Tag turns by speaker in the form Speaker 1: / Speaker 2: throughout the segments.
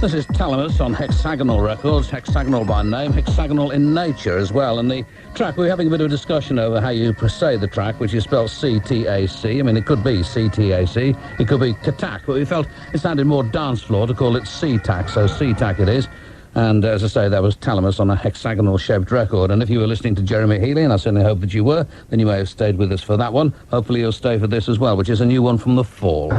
Speaker 1: This is Talamus on Hexagonal Records, hexagonal by name, hexagonal in nature as well. And the track, we're having a bit of a discussion over how you say the track, which is spelled C-T-A-C. I mean, it could be C-T-A-C, it could be Katak, but we felt it sounded more dance floor to call it C-Tac, so C-Tac it is. And as I say, that was Talamus on a hexagonal-shaped record. And if you were listening to Jeremy Healy, and I certainly hope that you were, then you may have stayed with us for that one. Hopefully you'll stay for this as well, which is a new one from The Fall.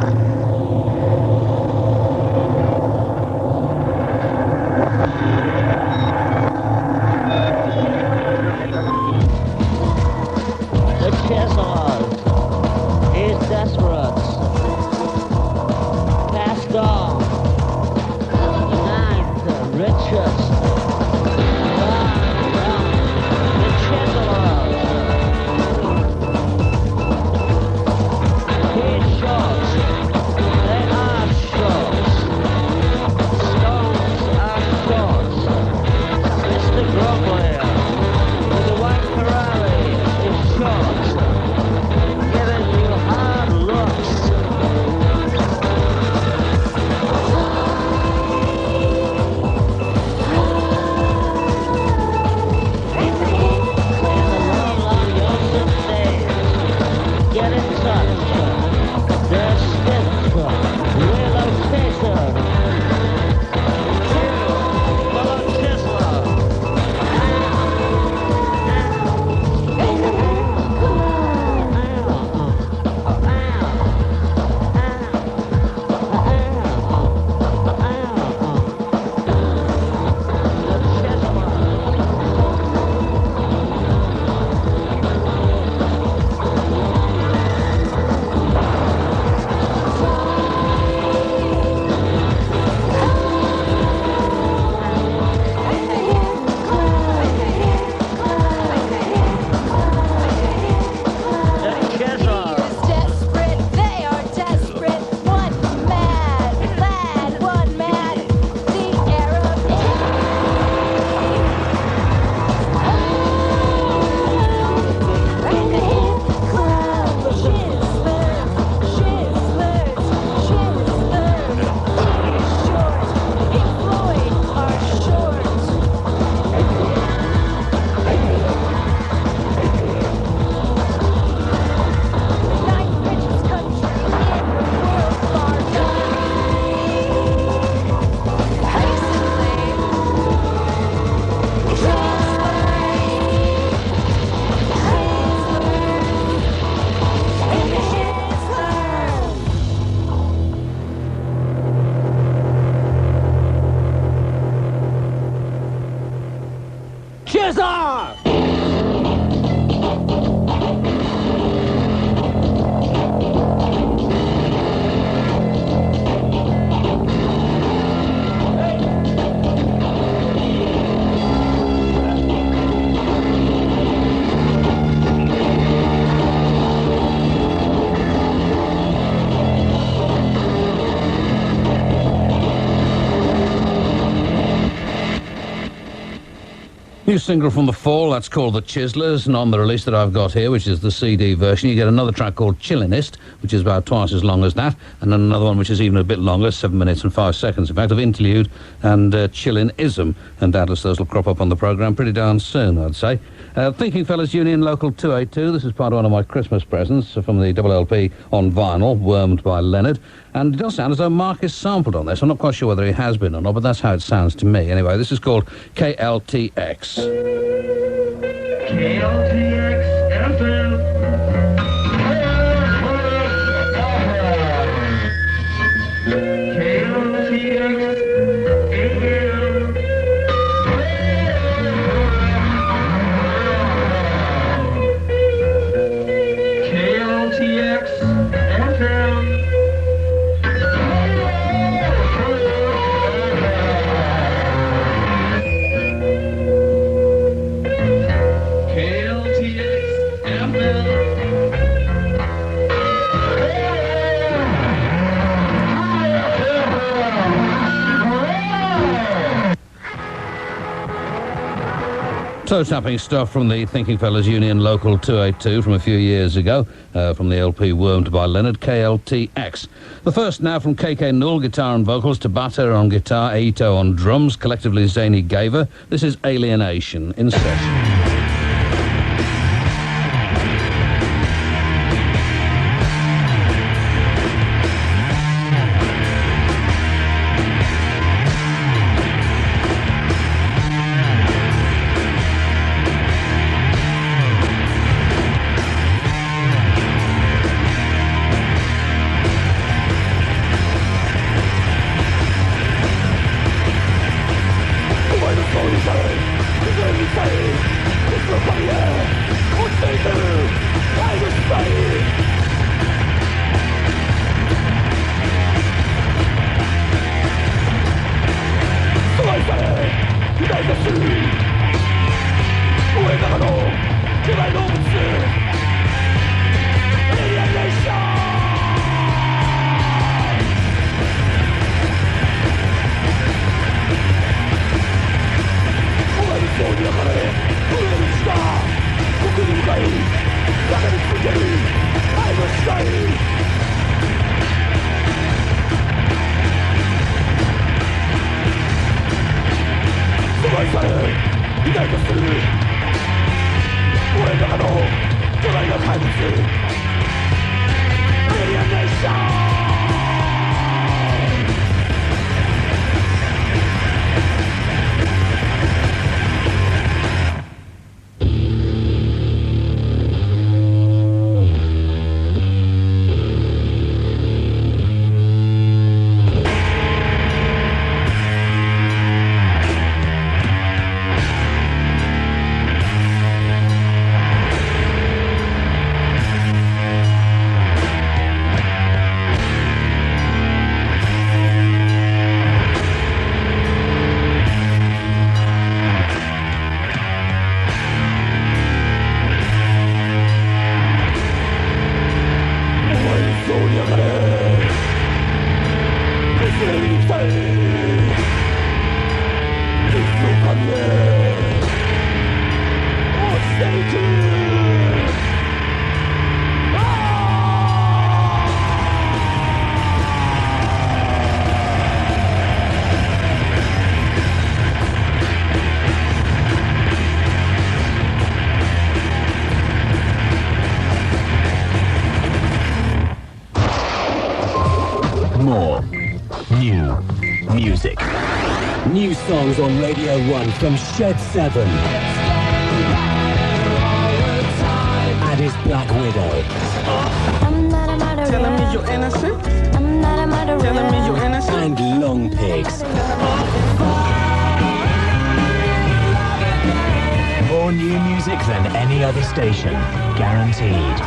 Speaker 1: New single from The Fall, that's called The Chislers, and on the release that I've got here, which is the CD version, you get another track called Chillinist, which is about twice as long as that, and then another one which is even a bit longer, 7 minutes and 5 seconds, in fact, of interlude and chillinism, and doubtless those will crop up on the programme pretty darn soon, I'd say. Thinking Fellas Union Local 282, this is part of one of my Christmas presents from the double LP on vinyl, Wormed by Leonard, and it does sound as though Mark is sampled on this. I'm not quite sure whether he has been or not, but that's how it sounds to me. Anyway, this is called KLTX.
Speaker 2: KLTX FM.
Speaker 1: Toe-tapping stuff from the Thinking Fellas Union Local 282 from a few years ago, from the LP Wormed by Leonard, KLTX. The first now from KK Null, guitar and vocals, Tabata on guitar, Eito on drums, collectively Zany Gaver. This is Alienation in session.
Speaker 3: More new music. New songs on Radio 1 from Shed 7. Addis Black Widow.
Speaker 4: I'm not a murderer.
Speaker 5: Telling me you're innocent?
Speaker 4: I'm not a murderer.
Speaker 5: Telling me you're innocent?
Speaker 3: And Long Pigs. More new music than any other station. Guaranteed.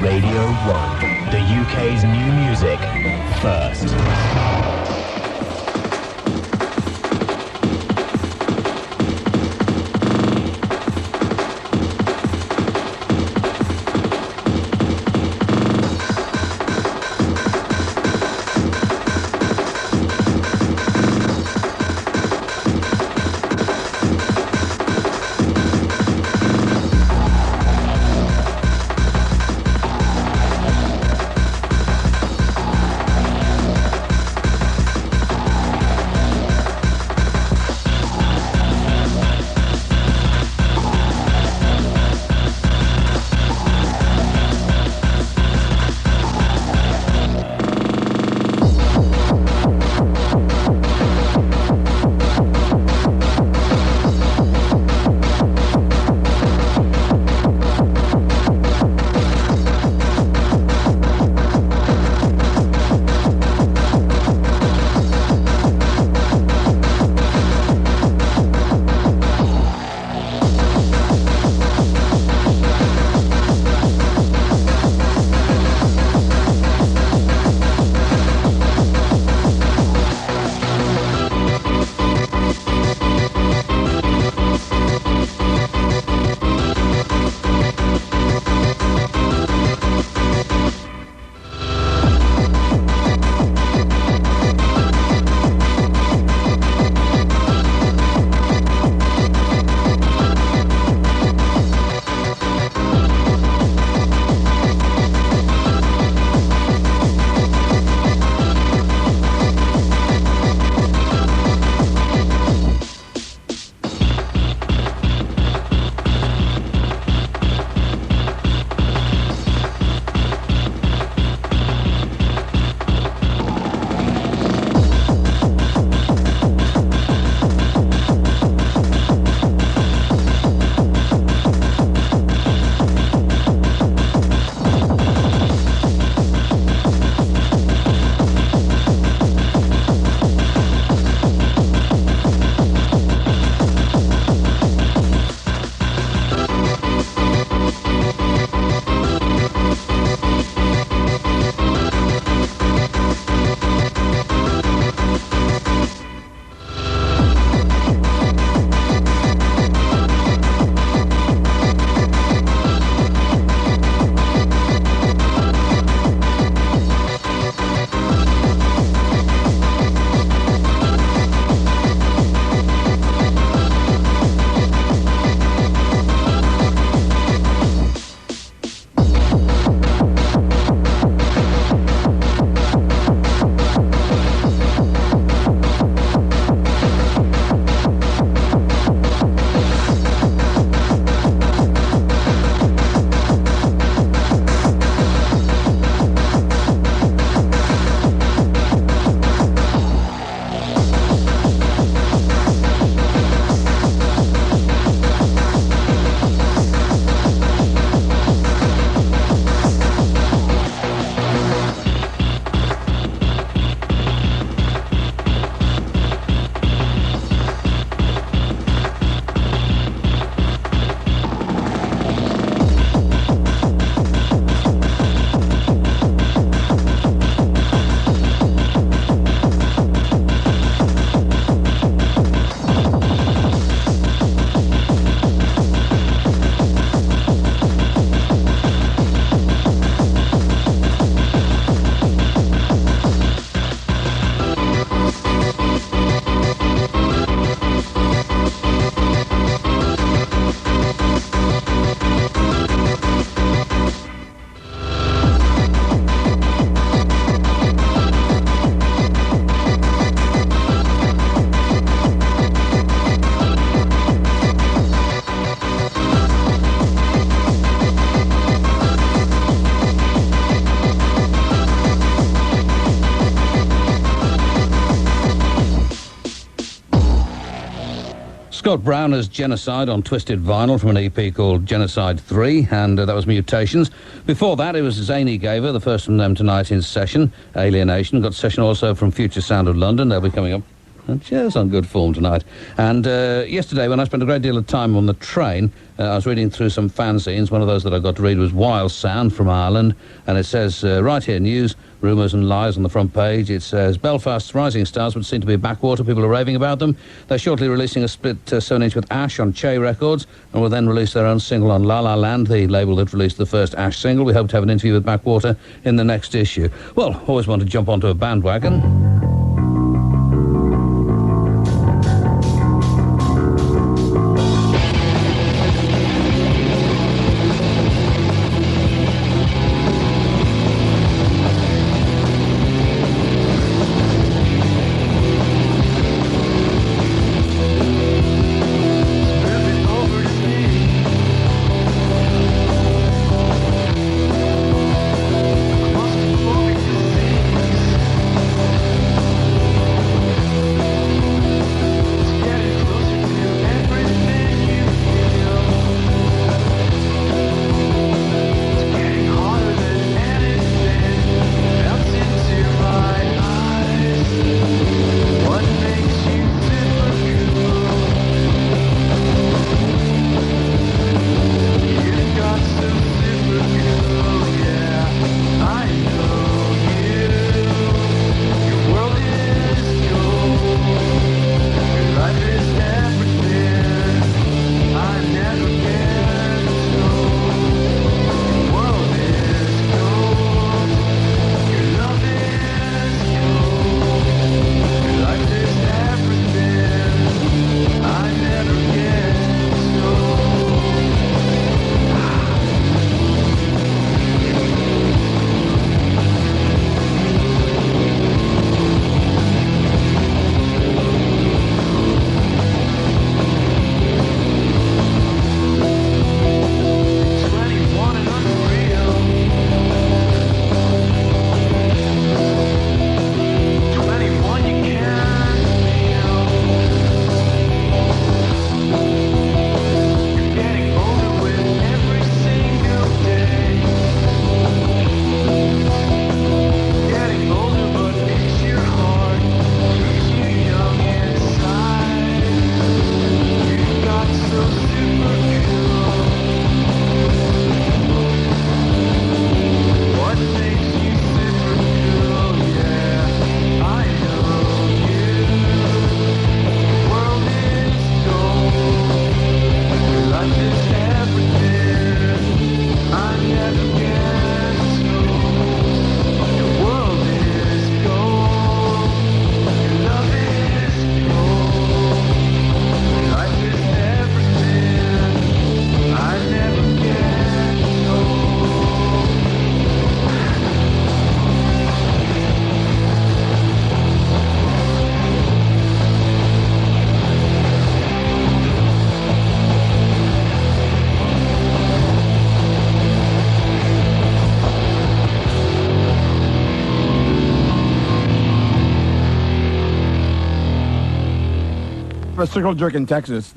Speaker 3: Radio 1. The UK's new music. First.
Speaker 1: Scott Browner's Genocide on Twisted Vinyl from an EP called Genocide 3, and that was Mutations. Before that, it was Zany Gaver, the first from them tonight in session, Alienation. Got session also from Future Sound of London. They'll be coming up. And cheers, on good form tonight. And yesterday, when I spent a great deal of time on the train, I was reading through some fanzines. One of those that I got to read was Wild Sound from Ireland. And it says, right here, news, rumours and lies on the front page. It says, Belfast's rising stars would seem to be Backwater. People are raving about them. They're shortly releasing a split 7-inch with Ash on Che Records, and will then release their own single on La La Land, the label that released the first Ash single. We hope to have an interview with Backwater in the next issue. Well, always want to jump onto a bandwagon.
Speaker 6: A circle jerk in Texas.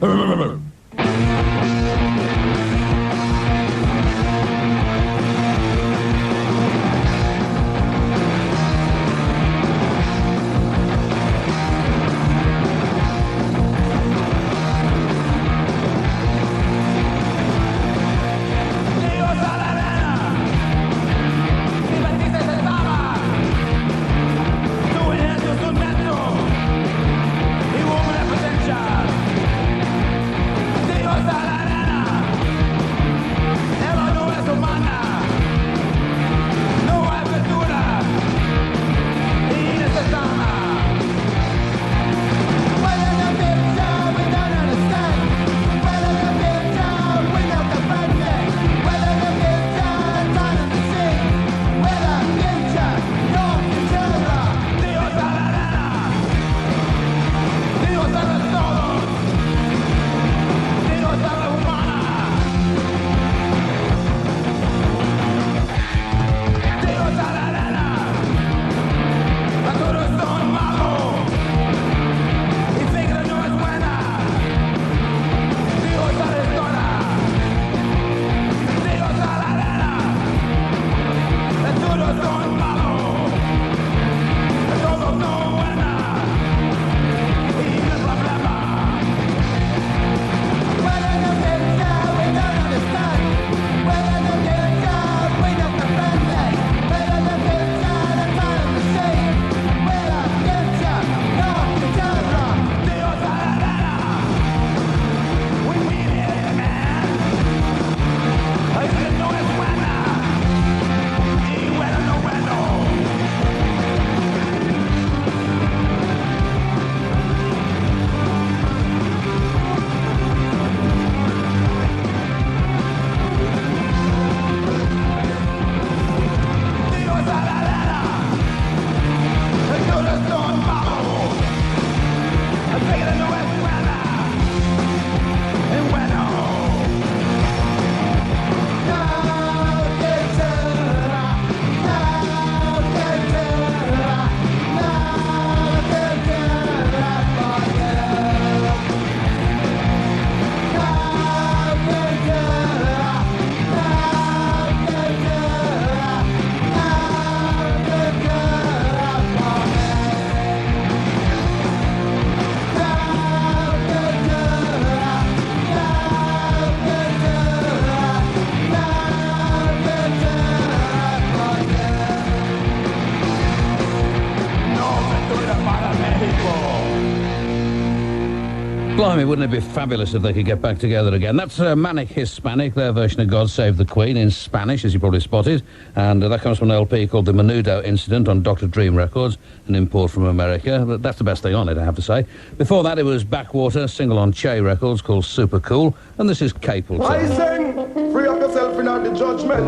Speaker 1: Blimey, wouldn't it be fabulous if they could get back together again? That's Manic Hispanic, their version of God Save the Queen in Spanish, as you probably spotted. And that comes from an LP called The Menudo Incident on Dr. Dream Records, an import from America. But that's the best thing on it, I have to say. Before that, it was Backwater, single on Che Records called Super Cool. And this is Capleton.
Speaker 7: I sing, free up yourself in all the judgment.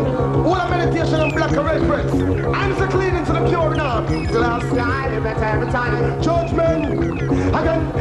Speaker 7: All the meditation and black and red breath. I'm so clean into the pure now. Last night, every time. Judgment. Again.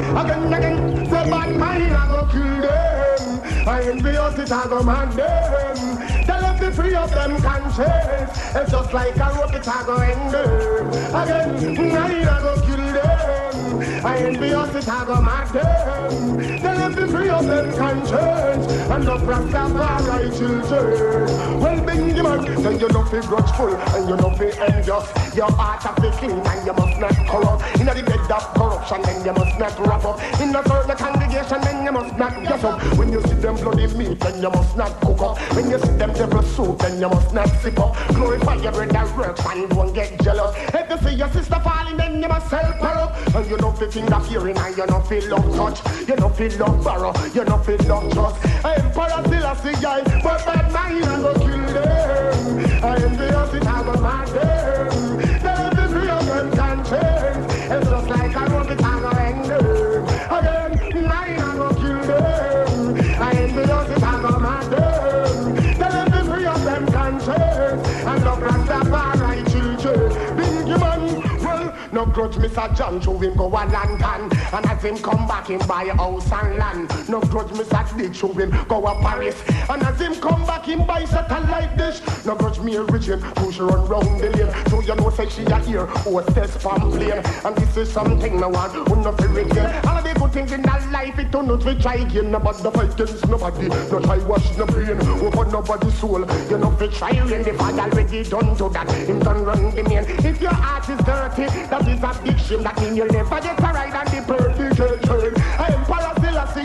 Speaker 7: Say bad mind, I go kill them. I envious it, I go mad them. Tell them be free of them conscience. It's just like a rocket, I go end them. Again, I go kill them. I envious it, I go mad them. Tell them be free of them conscience. And the Rastafari children. Well, Benjamin, then you know feel grudgeful and you know feel envious. Your heart of the king and you must not corrupt. In the bed of corruption, then you must not wrap up. In the certain congregation, then you must not get up. When you see them bloody meat, then you must not cook up. When you see them devil soup, then you must not sip up. Glorify your brother works and don't get jealous. If you see your sister falling, then you must help her up. And you know feel finger fearing and you know feel love touch. You know feel love borrow, you know feel love trust. I am Selassie guy, but bad mind I go kill them. I am the opposite, I go mad them. There is free of them conscience. It's just like I want it, I go hang them. Again, mine I go kill them. I am the opposite, I go mad them. There is free of them conscience. And the Rastafari children. Big man, well, no grudge Mr. John, show him go a lantern. And as him come back, him buy a house and land. No grudge Mr. Dick, show him go a Paris. And as him come back, him buy satellite dish. No grudge me a rich him, push her run round the lane. So you know say she a here, hostess from plane. And this is something no one who no feel again. All of the good things in that life, it don't know we try again. Nobody fight against nobody, no try wash no brain. Open nobody's soul, you know we try when the father already done to that. Him done run the main. If your heart is dirty, that is addiction. That mean you'll never get a ride on the perfect train. I am Selassie,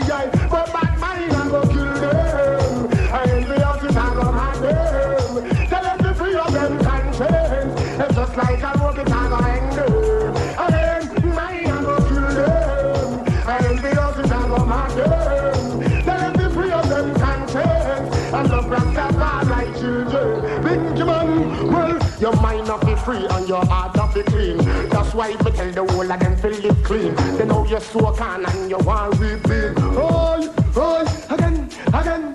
Speaker 7: but bad mind I go kill them. I am the opposite, I go mad them. Tell them to free of them conscience. It's just like a rocket, I go hang them. Again, mine I go kill them. I am the opposite, I go mad them. Tell them to free of them conscience. And the Rastafari children. Benjamin, well, your mind not be free and your heart not be clean. That's why we tell the whole of them to live clean. They know you're so can and you want to repeat. Again.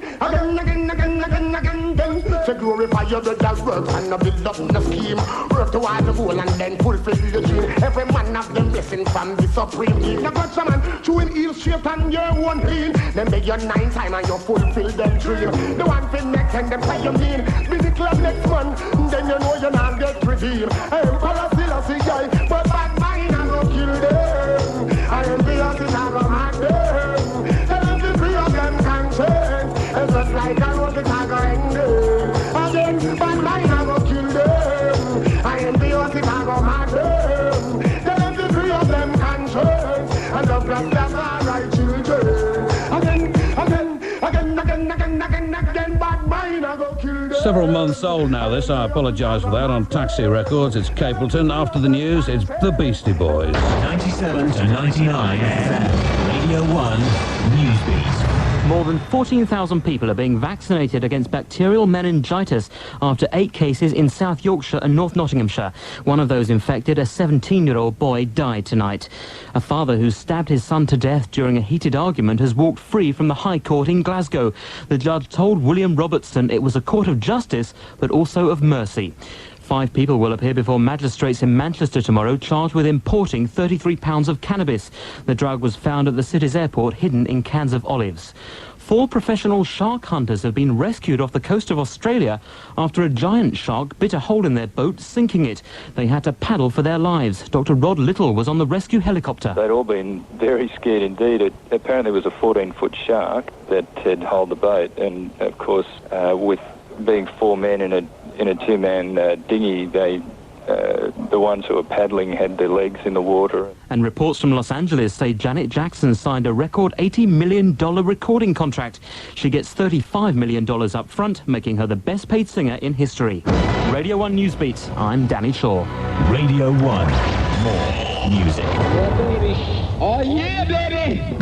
Speaker 7: To glorify your brother's work and not build up the scheme. Work towards the goal and then fulfill the dream. Every man have them blessing from the supreme king. Now got some man chewing heel straight and your one clean. Then make your 9 time and you fulfill them dream. The one thing next and them say you mean. Be the club next month, then you know you're not get redeemed. I am Selassie guy, but bad mind I go kill them. I am the opposite, I go mad them. Tell them to free of them conscience. It's just like I want it, I go hang them. Again, bad mind I go kill them. I am the opposite, I go mad them. Tell them to free of them conscience. And the Rastafari children. Again, bad mind I go kill them.
Speaker 1: Several months old now, this. I apologise for that. On Taxi Records, it's Capleton. After the news, it's the Beastie Boys.
Speaker 3: 97 to 99 FM. Radio 1, Newsbeat.
Speaker 8: More than 14,000 people are being vaccinated against bacterial meningitis after 8 cases in South Yorkshire and North Nottinghamshire. One of those infected, a 17-year-old boy, died tonight. A father who stabbed his son to death during a heated argument has walked free from the High Court in Glasgow. The judge told William Robertson it was a court of justice, but also of mercy. 5 people will appear before magistrates in Manchester tomorrow, charged with importing 33 pounds of cannabis. The drug was found at the city's airport, hidden in cans of olives. 4 professional shark hunters have been rescued off the coast of Australia after a giant shark bit a hole in their boat, sinking it. They had to paddle for their lives. Dr. Rod Little was on the rescue helicopter.
Speaker 9: They'd all been very scared indeed. It apparently was a 14-foot shark that had holed the boat, and of course, with being 4 men in a 2-man dinghy, the ones who were paddling had their legs in the water.
Speaker 8: And reports from Los Angeles say Janet Jackson signed a record $80 million recording contract. She gets $35 million up front, making her the best-paid singer in history. Radio 1 Newsbeat, I'm Danny Shaw.
Speaker 3: Radio 1. More music.
Speaker 2: Oh, yeah, baby!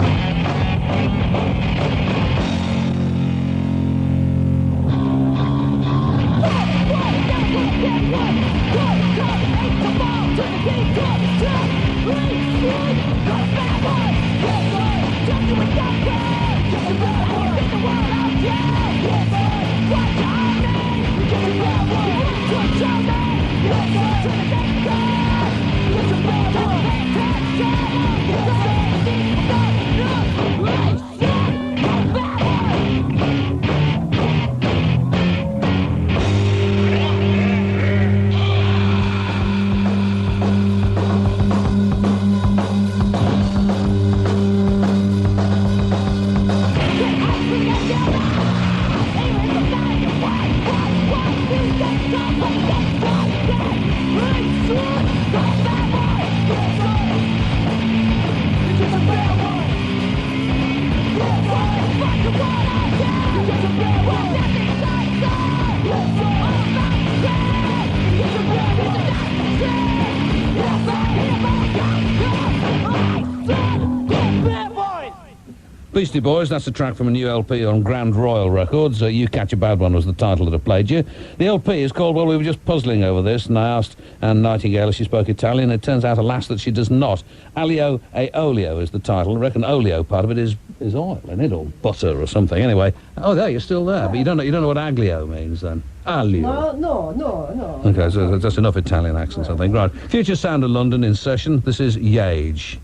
Speaker 1: Beastie Boys, that's a track from a new LP on Grand Royal Records. You Catch a Bad One was the title that I played you. The LP is called, well, we were just puzzling over this, and I asked Anne Nightingale if she spoke Italian. It turns out, alas, that she does not. Aglio e olio is the title. I reckon olio, part of it, is oil, isn't it, or butter or something. Anyway, oh, there, you're still there, but you don't know what aglio means, then. Aglio.
Speaker 10: No.
Speaker 1: Okay, so that's enough Italian accents, I think. Right, Future Sound of London in session. This is Yage.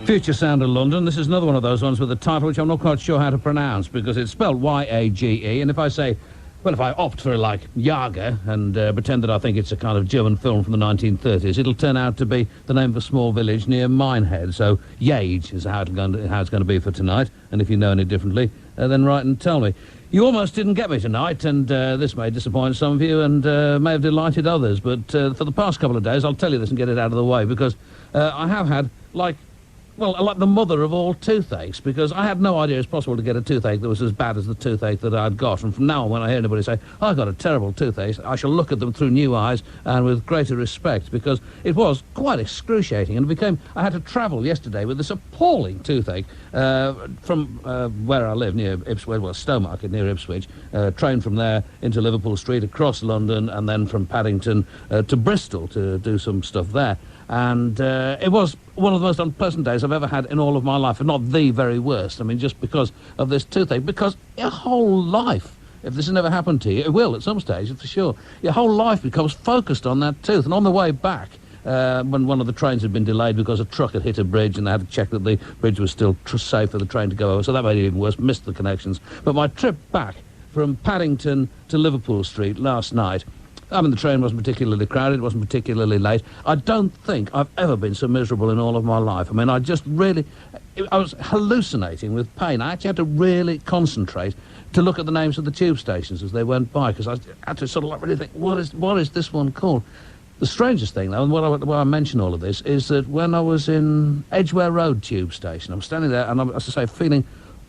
Speaker 1: Future Sound of London. This is another one of those ones with a title which I'm not quite sure how to pronounce because it's spelled Y-A-G-E, and if I say, well, if I opt for like Jager and pretend that I think it's a kind of German film from the 1930s, it'll turn out to be the name of a small village near Minehead. So Yage is how it's going to be for tonight, and if you know any differently, then write and tell me. You almost didn't get me tonight, and this may disappoint some of you and may have delighted others, but for the past couple of days, I'll tell you this and get it out of the way, because I have had, like the mother of all toothaches, because I had no idea it's possible to get a toothache that was as bad as the toothache that I'd got. And from now on, when I hear anybody say, I've got a terrible toothache, I shall look at them through new eyes and with greater respect, because it was quite excruciating. And I had to travel yesterday with this appalling toothache from where I live, near Ipswich, well, Stowmarket, near Ipswich, train from there into Liverpool Street, across London, and then from Paddington to Bristol to do some stuff there. And it was one of the most unpleasant days I've ever had in all of my life, and not the very worst. I mean, just because of this toothache, because your whole life, if this has never happened to you, it will at some stage, for sure, your whole life becomes focused on that tooth. And on the way back, when one of the trains had been delayed because a truck had hit a bridge and they had to check that the bridge was still safe for the train to go over, so that made it even worse, missed the connections. But my trip back from Paddington to Liverpool Street last night, I mean, the train wasn't particularly crowded, it wasn't particularly late. I don't think I've ever been so miserable in all of my life. I mean, I was hallucinating with pain. I actually had to really concentrate to look at the names of the tube stations as they went by, because I had to sort of really think, what is this one called? The strangest thing, though, and why I mention all of this, is that when I was in Edgware Road tube station, I'm standing there and I'm, as I say, feeling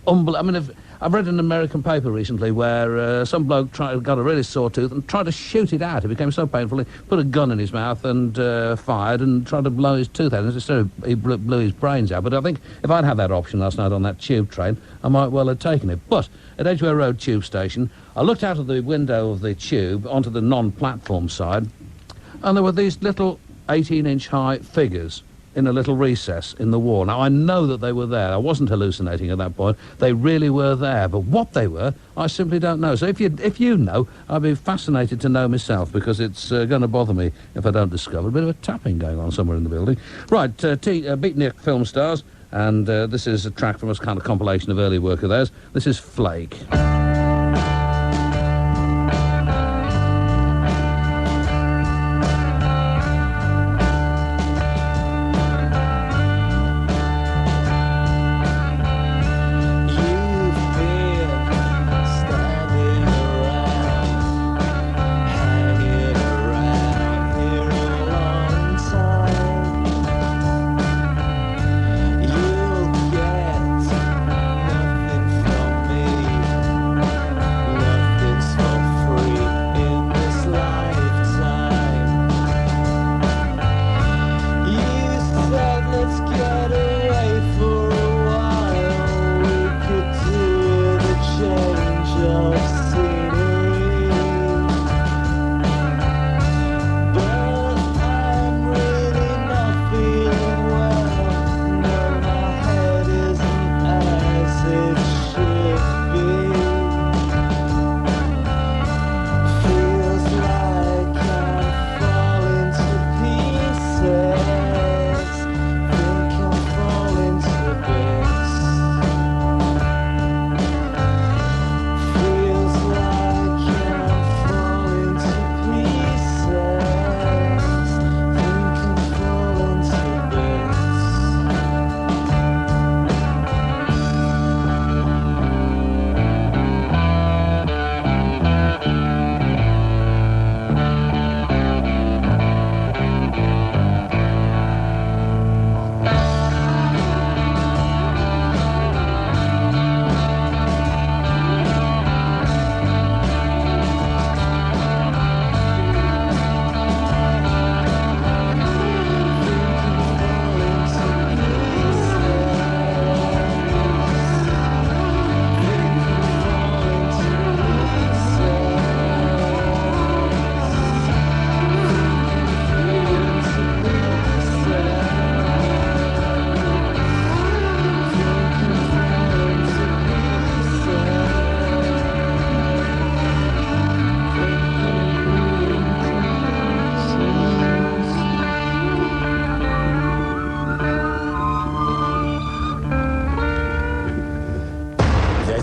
Speaker 1: unbelievable. I mean, I've read an American paper recently where some bloke got a really sore tooth and tried to shoot it out. It became so painful, he put a gun in his mouth and fired and tried to blow his tooth out. And instead he blew his brains out. But I think if I'd had that option last night on that tube train, I might well have taken it. But at Edgware Road tube station, I looked out of the window of the tube onto the non-platform side, and there were these little 18-inch high figures in a little recess in the wall. Now, I know that they were there. I wasn't hallucinating at that point. They really were there. But what they were, I simply don't know. So if you know, I'd be fascinated to know myself, because it's going to bother me if I don't discover a bit of a tapping going on somewhere in the building. Right, Beatnik film stars, and this is a track from a kind of compilation of early work of theirs. This is Flake.
Speaker 10: You'll get nothing from me.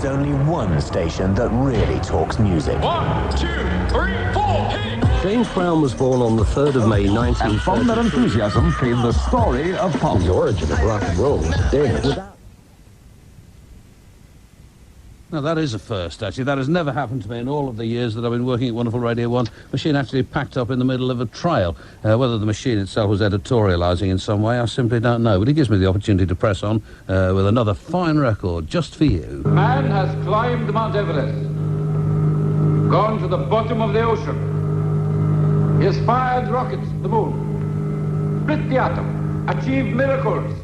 Speaker 3: There's only one station that really talks music.
Speaker 2: 1, 2, 3, 4, hit it!
Speaker 10: James Brown was born on the 3rd of May, 1933.
Speaker 6: And from that enthusiasm came the story of pop.
Speaker 10: The origin of rock and roll was a dance.
Speaker 1: Now, that is a first, actually. That has never happened to me in all of the years that I've been working at Wonderful Radio 1. Machine actually packed up in the middle of a trail. Whether the machine itself was editorialising in some way, I simply don't know. But it gives me the opportunity to press on with another fine record just for you.
Speaker 2: Man has climbed Mount Everest, gone to the bottom of the ocean. He has fired rockets to the moon, split the atom, achieved miracles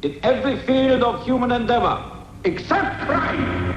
Speaker 2: in every field of human endeavor, except crime.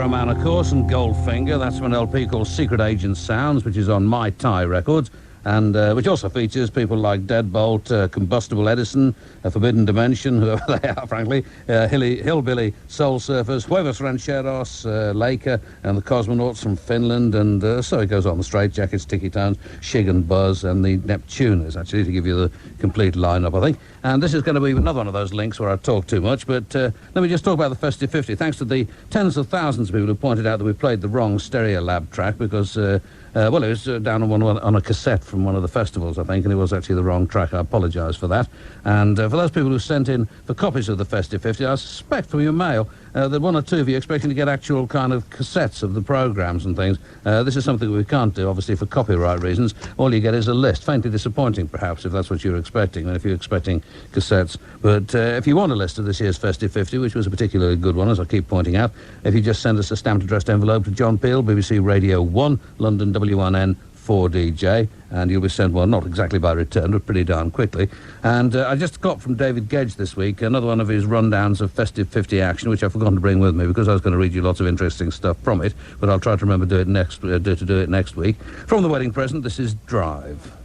Speaker 1: Man, of course, and Goldfinger. That's from an LP called Secret Agent Sounds, which is on My Thai Records, and which also features people like Deadbolt, Combustible Edison, Forbidden Dimension, whoever they are, frankly, Hillbilly Soul Surfers, Huevos Rancheros, Laker, and the Cosmonauts from Finland, and so it goes on. The Straight Jackets, Tiki Tones, Shig and Buzz, and the Neptuners, actually, to give you the complete lineup, I think. And this is going to be another one of those links where I talk too much, but let me just talk about the Festive 50. Thanks to the tens of thousands of people who pointed out that we played the wrong Stereolab track because, well, it was down on a cassette from one of the festivals, I think, and it was actually the wrong track. I apologise for that. And for those people who sent in for copies of the Festive 50, I suspect from your mail that one or two of you are expecting to get actual kind of cassettes of the programmes and things. This is something we can't do, obviously, for copyright reasons. All you get is a list. Faintly disappointing, perhaps, if that's what you're expecting, and if you're expecting cassettes. But if you want a list of this year's Festive 50, which was a particularly good one, as I keep pointing out, if you just send us a stamped addressed envelope to John Peel, BBC Radio 1, London W1N 4DJ, and you'll be sent, well, not exactly by return, but pretty darn quickly. And I just got from David Gedge this week another one of his rundowns of Festive 50 action, which I've forgotten to bring with me because I was going to read you lots of interesting stuff from it, but I'll try to remember to do it next week. From the wedding present, this is Drive.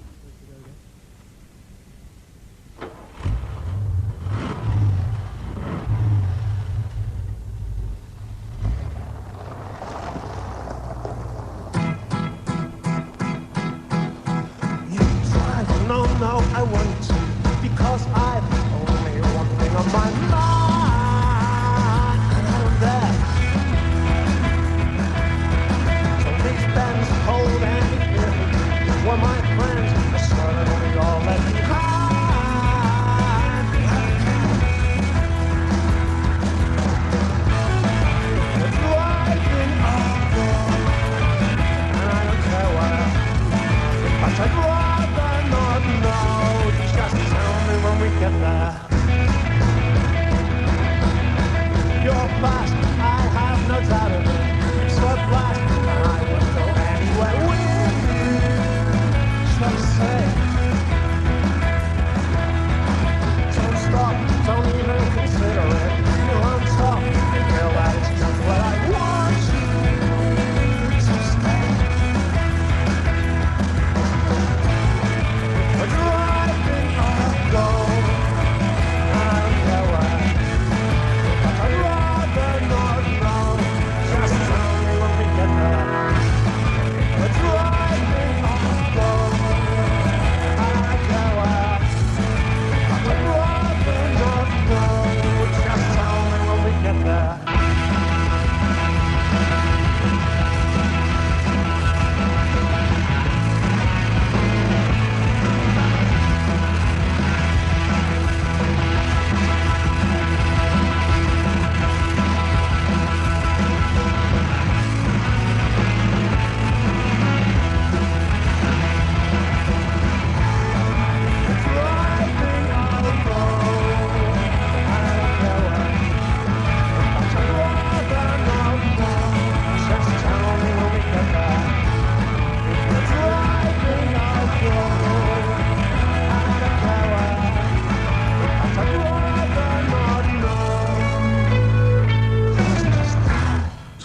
Speaker 11: No, I want to, because I've only one thing on my mind, and I'm there. So these bands cold and here, were my friends, I swear we all left behind. We're driving on, and I don't care where, but I'd rather not know. Just tell me when we get there. Your past, I have no doubt of it. It's a blast, and I would go anywhere with you. So say, don't stop, don't even consider it. You're on top, and girl, that is just what I want you to stay. We're driving on a go, I don't care where.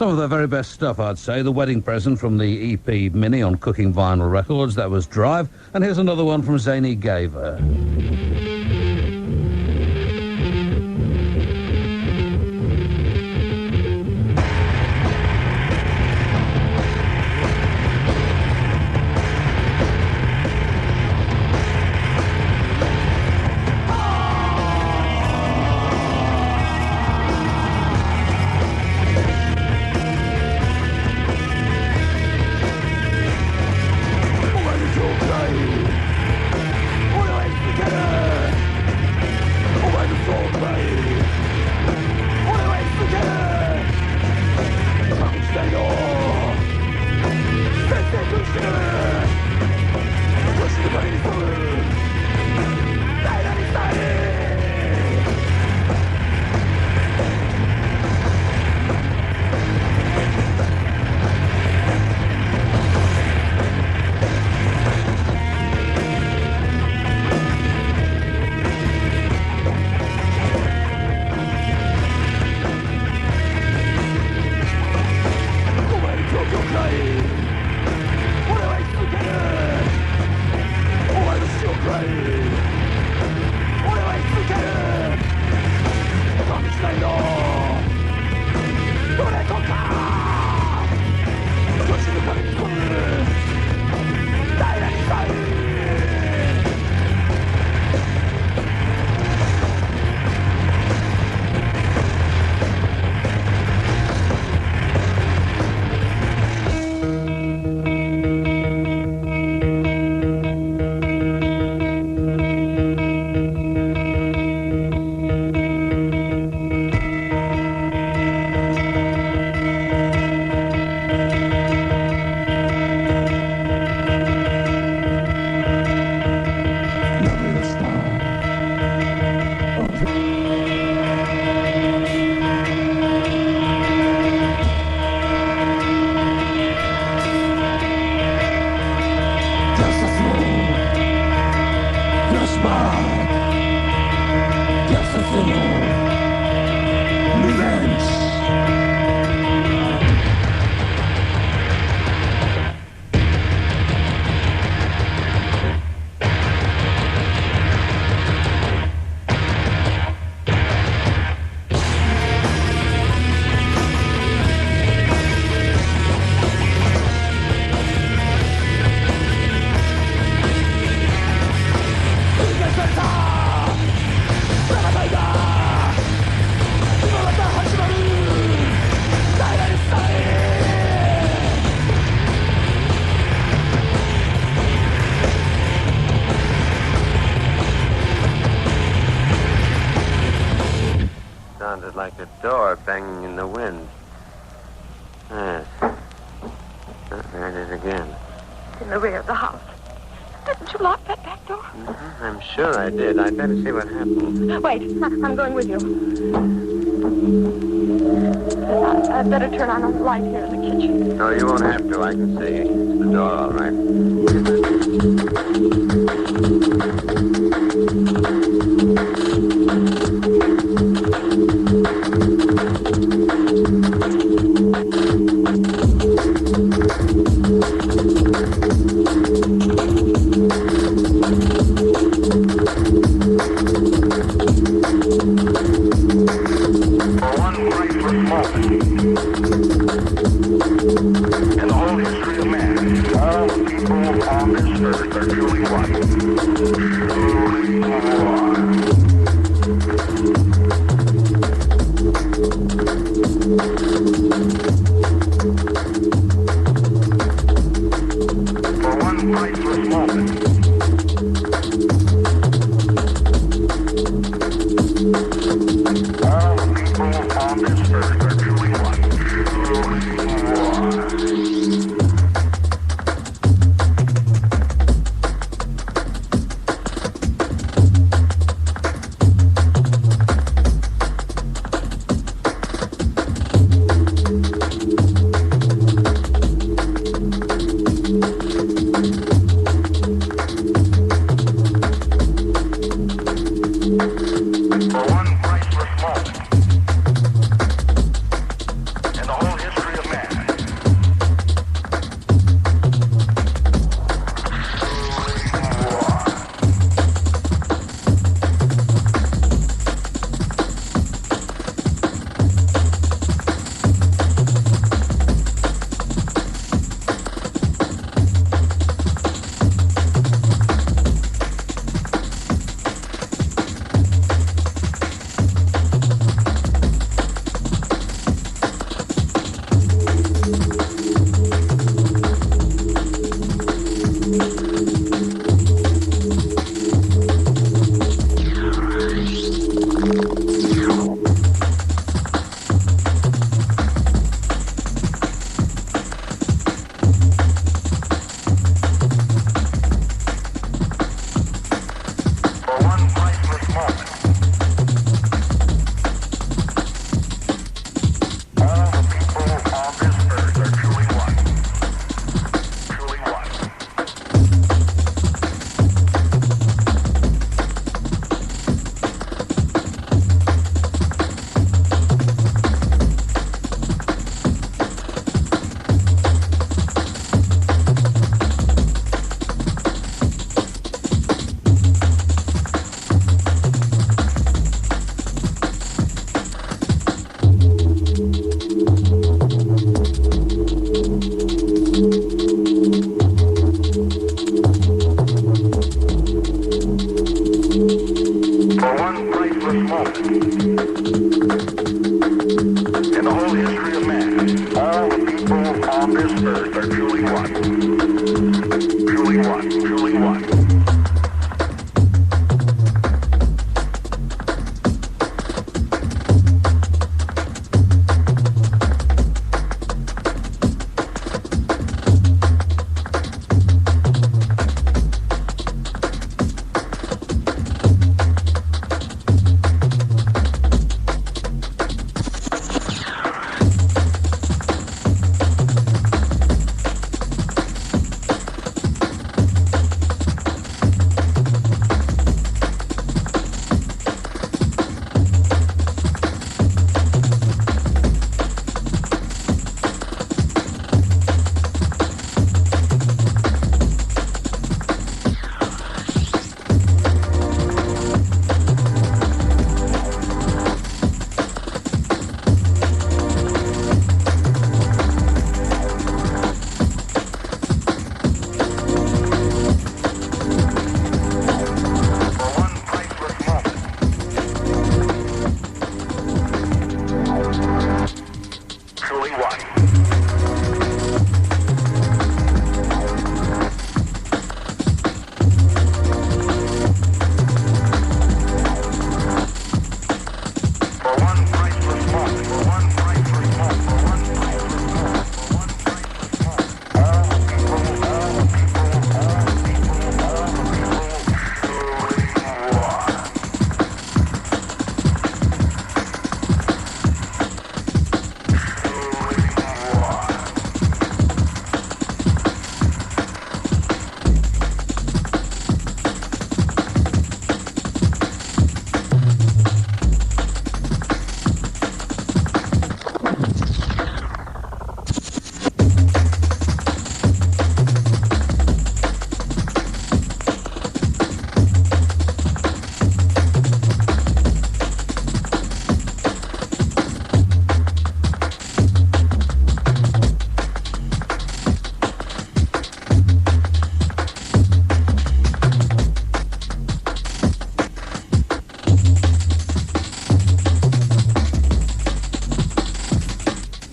Speaker 1: Some of their very best stuff, I'd say. The wedding present from the EP Mini on Cooking Vinyl Records. That was Drive. And here's another one from Zany G.
Speaker 12: Sounded like a door banging in the wind. Yes. There it is again.
Speaker 13: In the rear of the house. Didn't you lock that back door?
Speaker 12: Mm-hmm. I'm sure I did. I'd better see what happened.
Speaker 13: Wait, I'm going with you. I'd better turn on a light here in the kitchen.
Speaker 12: No, you won't have to. I can see. It's the door, all right.
Speaker 14: For one priceless moment in the whole history of man, all the people on this earth are truly one. in the whole history of man, all the people on this earth are truly one. Truly one, truly one.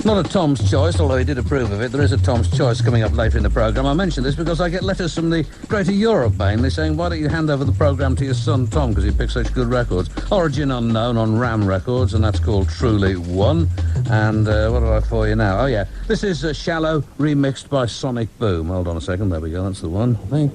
Speaker 1: Not a Tom's Choice, although he did approve of it. There is a Tom's Choice coming up later in the programme. I mention this because I get letters from the Greater Europe mainly saying, why don't you hand over the programme to your son Tom, because he picks such good records. Origin Unknown on Ram Records, and that's called Truly One. And what do I have for you now? Oh, yeah. This is Shallow, remixed by Sonic Boom. Hold on a second. There we go. That's the one, I think.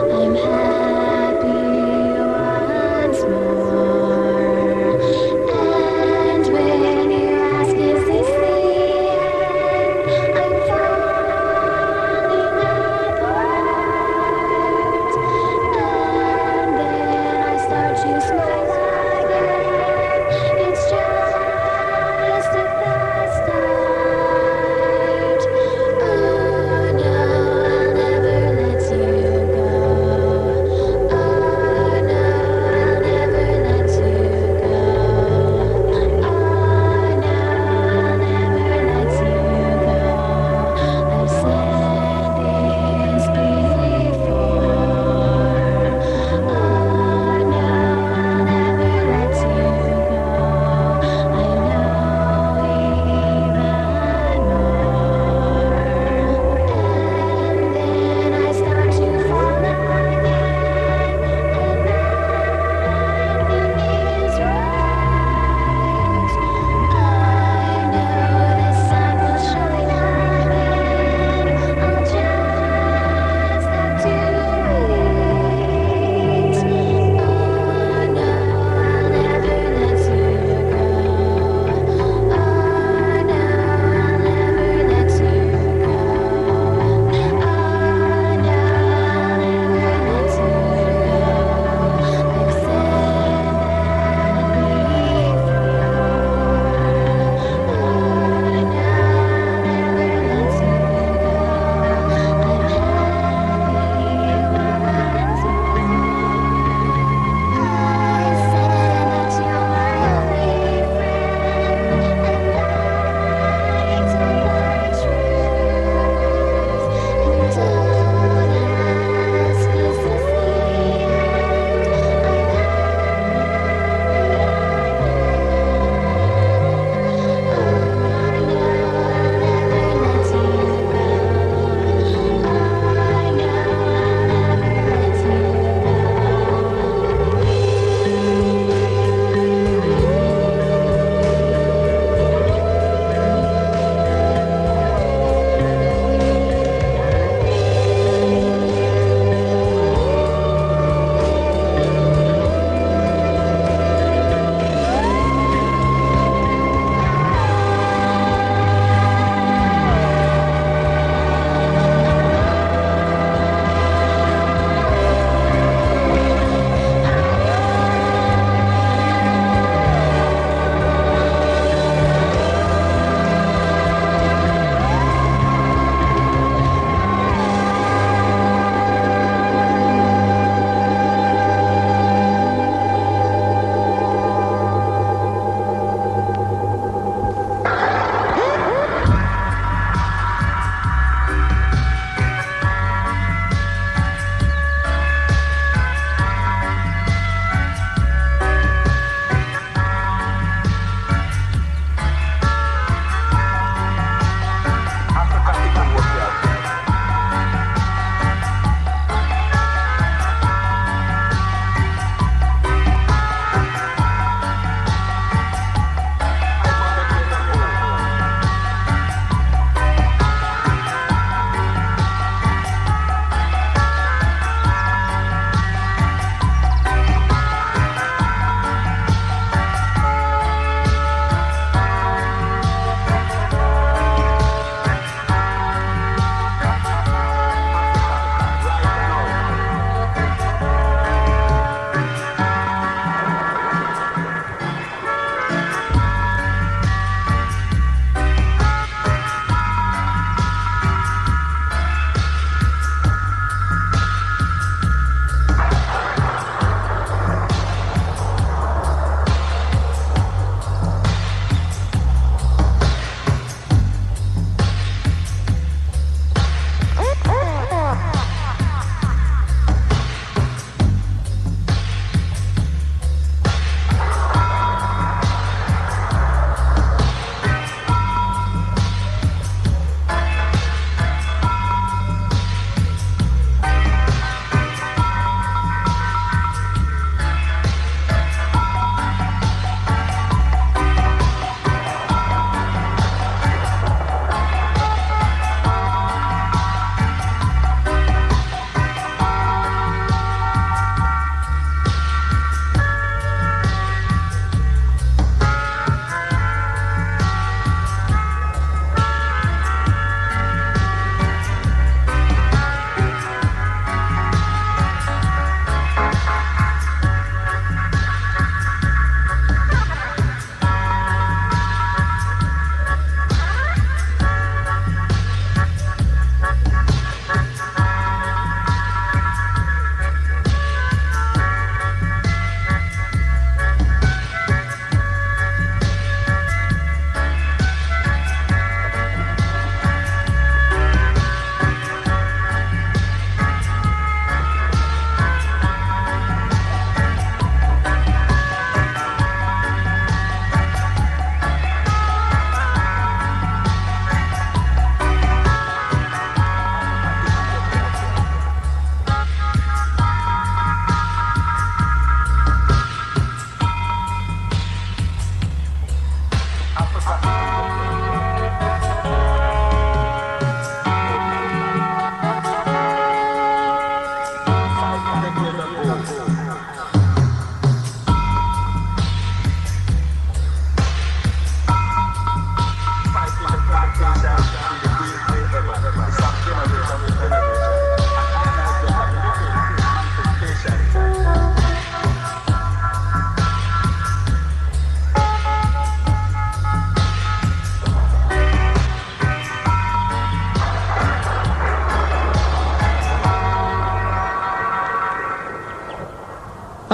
Speaker 4: I'm happy once more.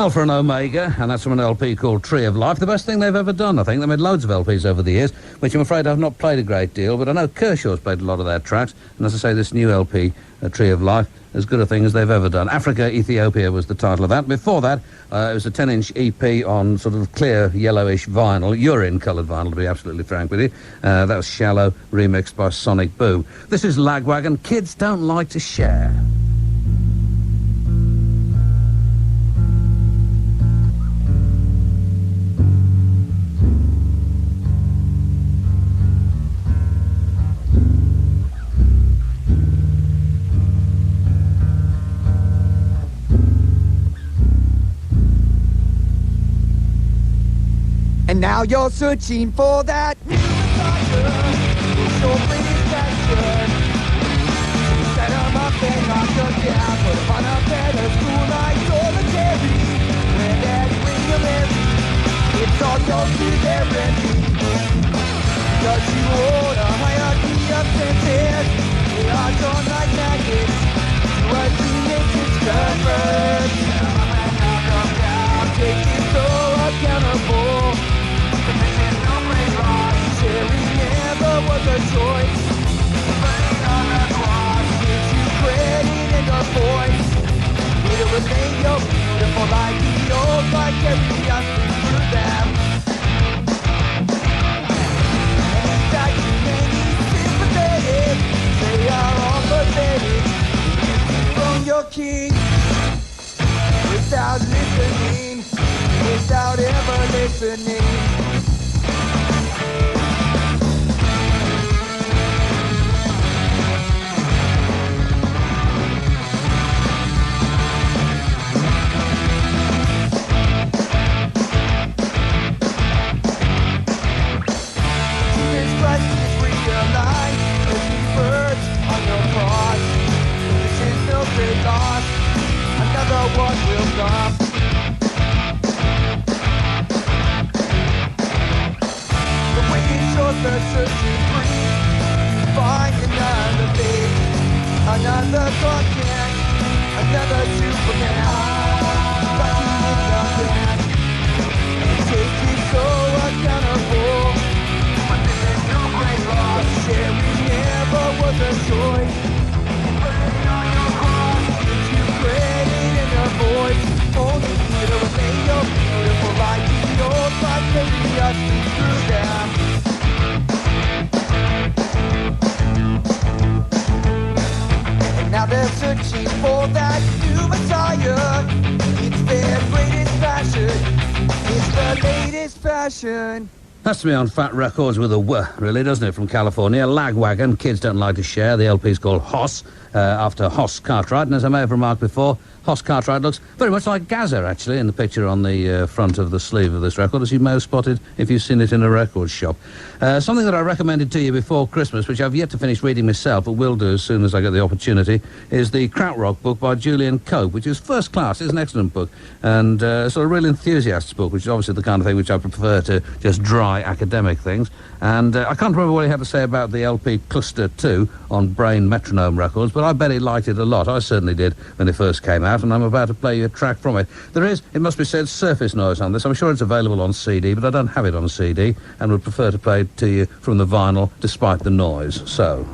Speaker 1: Alpha and Omega, and that's from an LP called Tree of Life. The best thing they've ever done, I think. They made loads of LPs over the years, which I'm afraid I've not played a great deal, but I know Kershaw's played a lot of their tracks, and as I say, this new LP, Tree of Life, as good a thing as they've ever done. Africa, Ethiopia was the title of that. Before that, it was a 10-inch EP on sort of clear yellowish vinyl, urine-coloured vinyl, to be absolutely frank with you. That was Shallow, remixed by Sonic Boom. This is Lagwagon, Kids Don't Like to Share.
Speaker 15: And now you're searching for that new attire. It's your greatest passion. You set 'em up and knock 'em down. Put 'em on a pedestal like solitary. When that ring of Mary, it's all your severity. Cause you hold a hierarchy of senses. They are drawn like magnets to a teenager's converse. Take it so accountable. Sharing never was a choice. Gives you credit and a voice. It'll remain your beautiful ideals like carry us through them. Anytime you many sympathetic, they are all pathetic. From your king, without listening, without ever listening. Another one will come. The waiting shows the search is free. Find another face, another content, another Superman. Lucky in the band. Take it so accountable. But this is no great loss. Sharing never was a choice. Voice, only it'll remain your beautiful ideals like carry us through them. And now they're searching for that new Messiah. It's their greatest passion. It's the latest fashion.
Speaker 1: Has to be on Fat Records with a W, really, doesn't it, from California? Lagwagon, Kids Don't Like to Share. The LP's called Hoss, after Hoss Cartwright. And as I may have remarked before, Hoss Cartwright looks very much like Gaza, actually, in the picture on the front of the sleeve of this record, as you may have spotted if you've seen it in a record shop. Something that I recommended to you before Christmas, which I've yet to finish reading myself, but will do as soon as I get the opportunity, is the Krautrock book by Julian Cope, which is first class. It's an excellent book, and sort of real enthusiast's book, which is obviously the kind of thing which I prefer to just dry academic things. And I can't remember what he had to say about the LP Cluster 2 on Brain Metronome Records, but I bet he liked it a lot. I certainly did when it first came out, and I'm about to play you a track from it. There is, it must be said, surface noise on this. I'm sure it's available on CD, but I don't have it on CD, and would prefer to play it to you from the vinyl, despite the noise. So...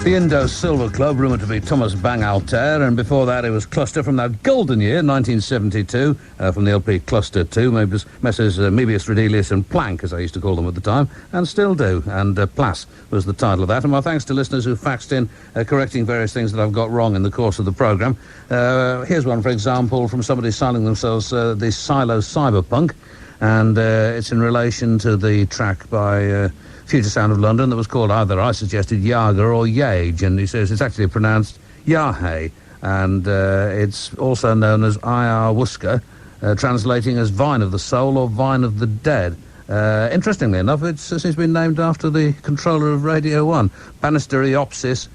Speaker 1: The Indo Silver Club, rumoured to be Thomas Bang Altair, and before that it was Cluster from that golden year, 1972, from the LP Cluster 2, Messrs. Mebius, Redelius and Planck, as I used to call them at the time, and still do, and Plas was the title of that. And my thanks to listeners who faxed in, correcting various things that I've got wrong in the course of the programme. Here's one, for example, from somebody styling themselves the Silo Cyberpunk, and it's in relation to the track by Future Sound of London that was called either, I suggested, Yaga or Yage, and he says it's actually pronounced Yahe, and it's also known as Ayahuasca, translating as Vine of the Soul or Vine of the Dead. Interestingly enough, it seems to be named after the controller of Radio 1, Banisteriopsis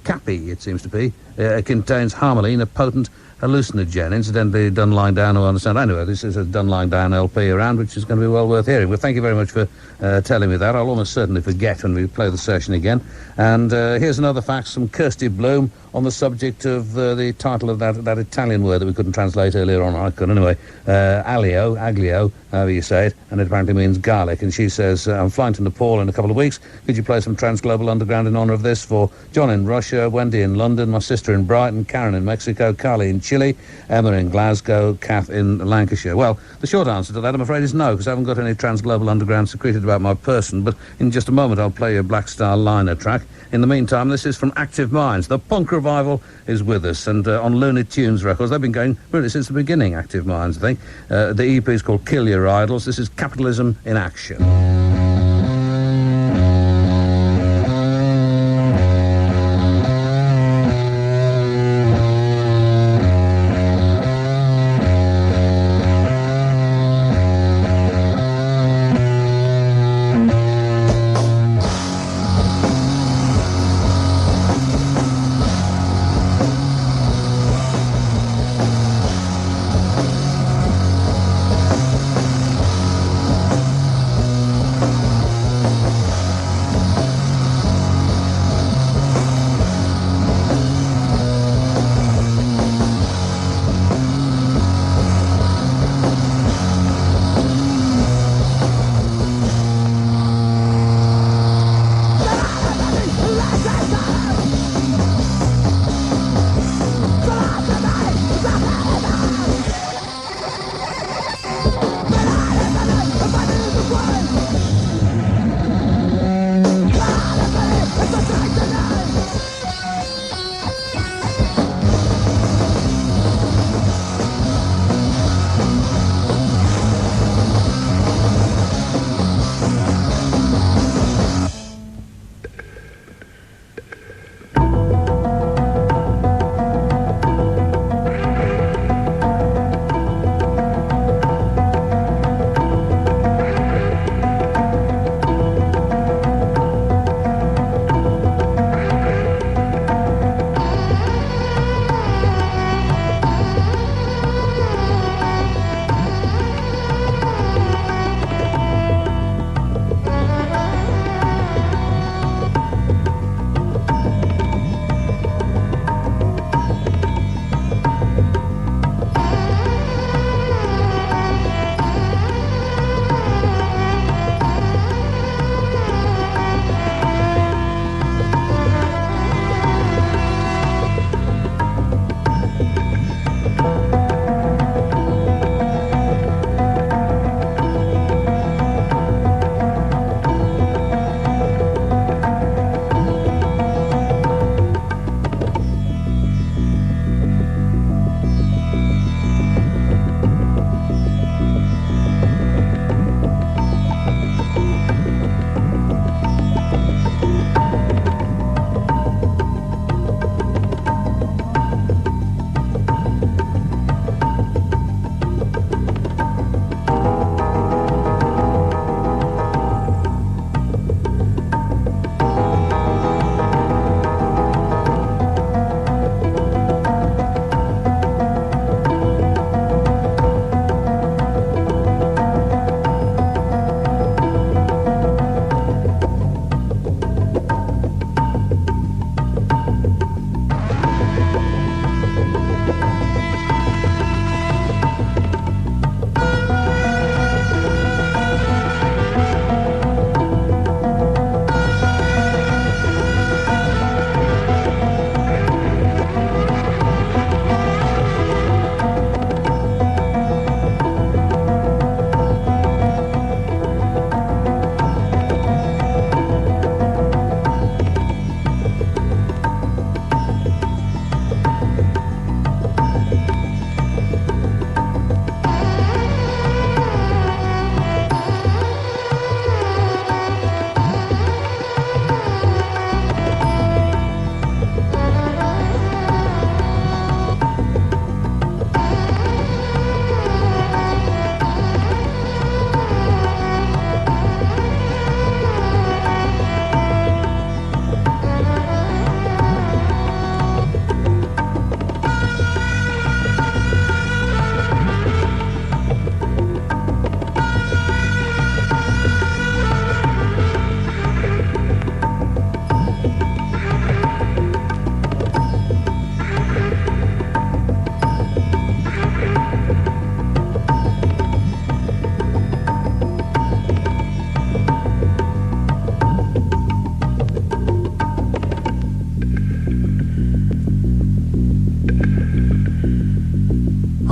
Speaker 1: capi, it seems to be. It contains harmaline, a potent hallucinogen. Incidentally, done lying down, I understand. Anyway, this is a done lying down LP around, which is going to be well worth hearing. Well, thank you very much for telling me that. I'll almost certainly forget when we play the session again. And here's another fax from Kirsty Bloom on the subject of the title of that Italian word that we couldn't translate earlier on. I couldn't anyway. Aglio, however you say it, and it apparently means garlic. And she says, I'm flying to Nepal in a couple of weeks. Could you play some Trans-Global Underground in honour of this for John in Russia, Wendy in London, my sister in Brighton, Karen in Mexico, Carly in Chile, Emma in Glasgow, Kath in Lancashire? Well, the short answer to that, I'm afraid, is no, because I haven't got any Trans-Global Underground secreted about my person, but in just a moment I'll play you a Black Star Liner track. In the meantime, this is from Active Minds. The punk revival is with us, and on Looney Tunes Records, they've been going really since the beginning, Active Minds, I think. The EP is called Kill Your Idols. This is Capitalism in Action.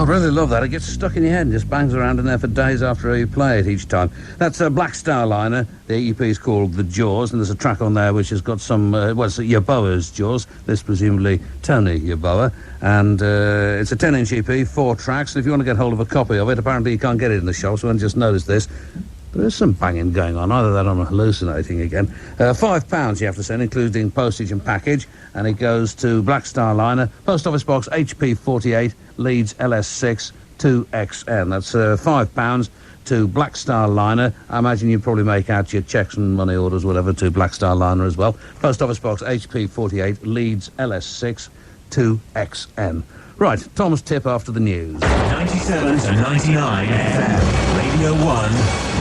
Speaker 1: I really love that. It gets stuck in your head and just bangs around in there for days after you play it each time. That's a Black Starliner. The EP is called The Jaws, and there's a track on there which has got some, it's Yeboah's Jaws. This presumably Tony Yeboah. And it's a 10-inch EP, 4 tracks. And if you want to get hold of a copy of it, apparently you can't get it in the shop, so I just noticed this. There is some banging going on. Either that or I'm hallucinating again. £5 you have to send, including postage and package, and it goes to Black Starliner, Post Office Box HP 48, Leeds LS6 2XN. That's £5 to Black Starliner. I imagine you probably make out your cheques and money orders, whatever, to Black Starliner as well. Post Office Box HP 48, Leeds LS6 2XN. Right, Tom's tip after the news.
Speaker 3: 97 to 99 FM, Radio 1,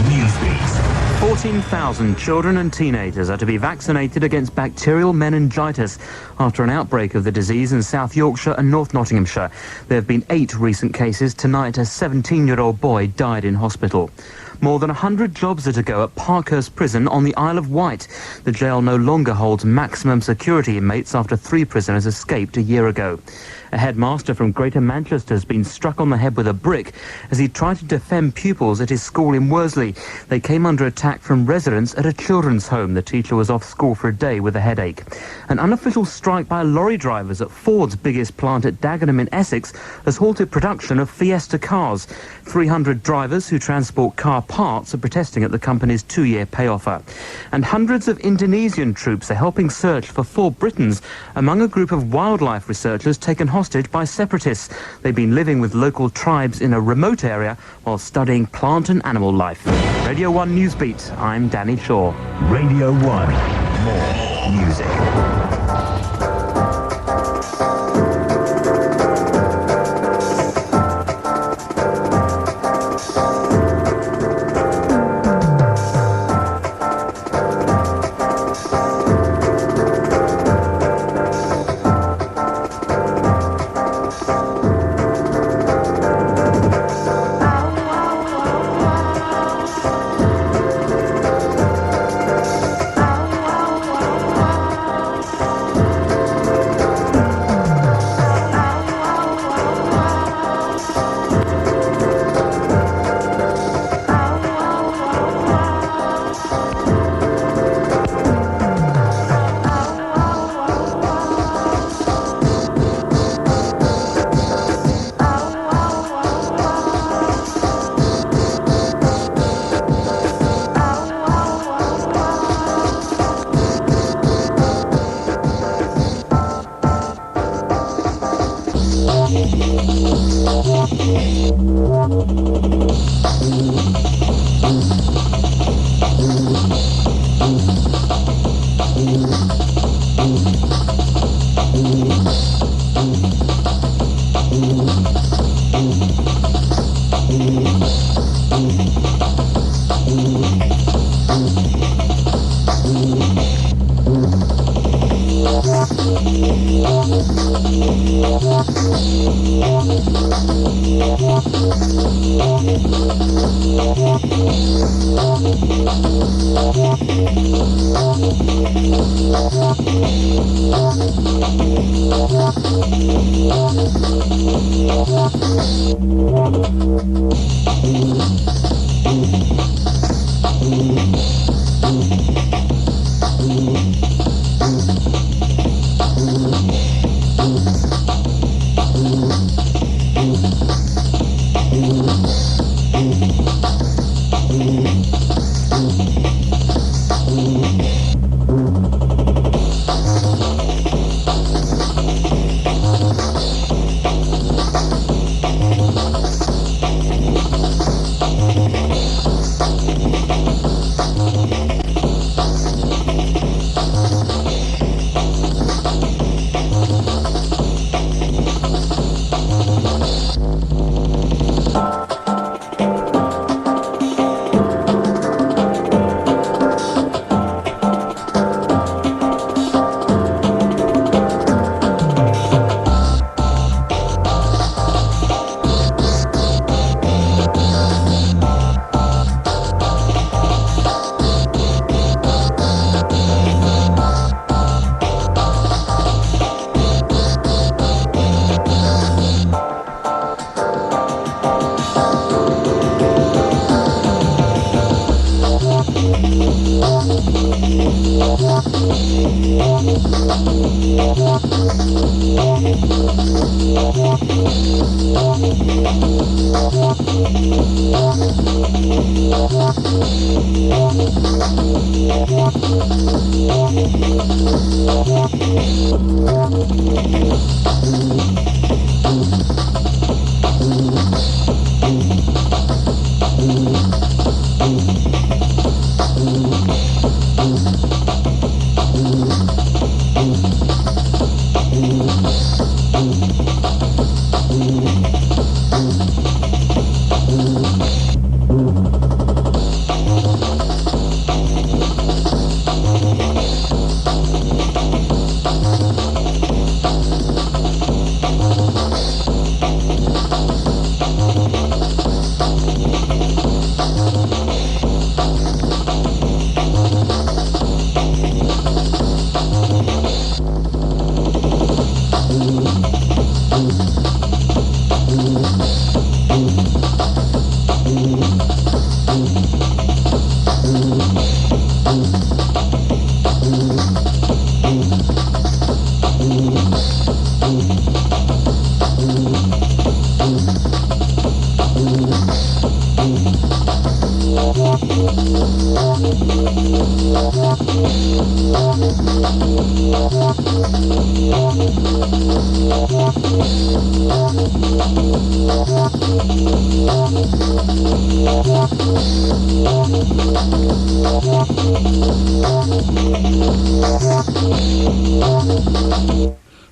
Speaker 3: Newsbeat.
Speaker 8: 14,000 children and teenagers are to be vaccinated against bacterial meningitis after an outbreak of the disease in South Yorkshire and North Nottinghamshire. There have been 8 recent cases. Tonight, a 17-year-old boy died in hospital. More than 100 jobs are to go at Parkhurst Prison on the Isle of Wight. The jail no longer holds maximum security inmates after 3 prisoners escaped a year ago. A headmaster from Greater Manchester has been struck on the head with a brick as he tried to defend pupils at his school in Worsley. They came under attack from residents at a children's home. The teacher was off school for a day with a headache. An unofficial strike by lorry drivers at Ford's biggest plant at Dagenham in Essex has halted production of Fiesta cars. 300 drivers who transport car parts are protesting at the company's 2-year pay offer. And hundreds of Indonesian troops are helping search for 4 Britons among a group of wildlife researchers taken hostage by separatists. They've been living with local tribes in a remote area while studying plant and animal life. Radio 1 Newsbeat, I'm Danny Shaw.
Speaker 3: Radio 1, more music.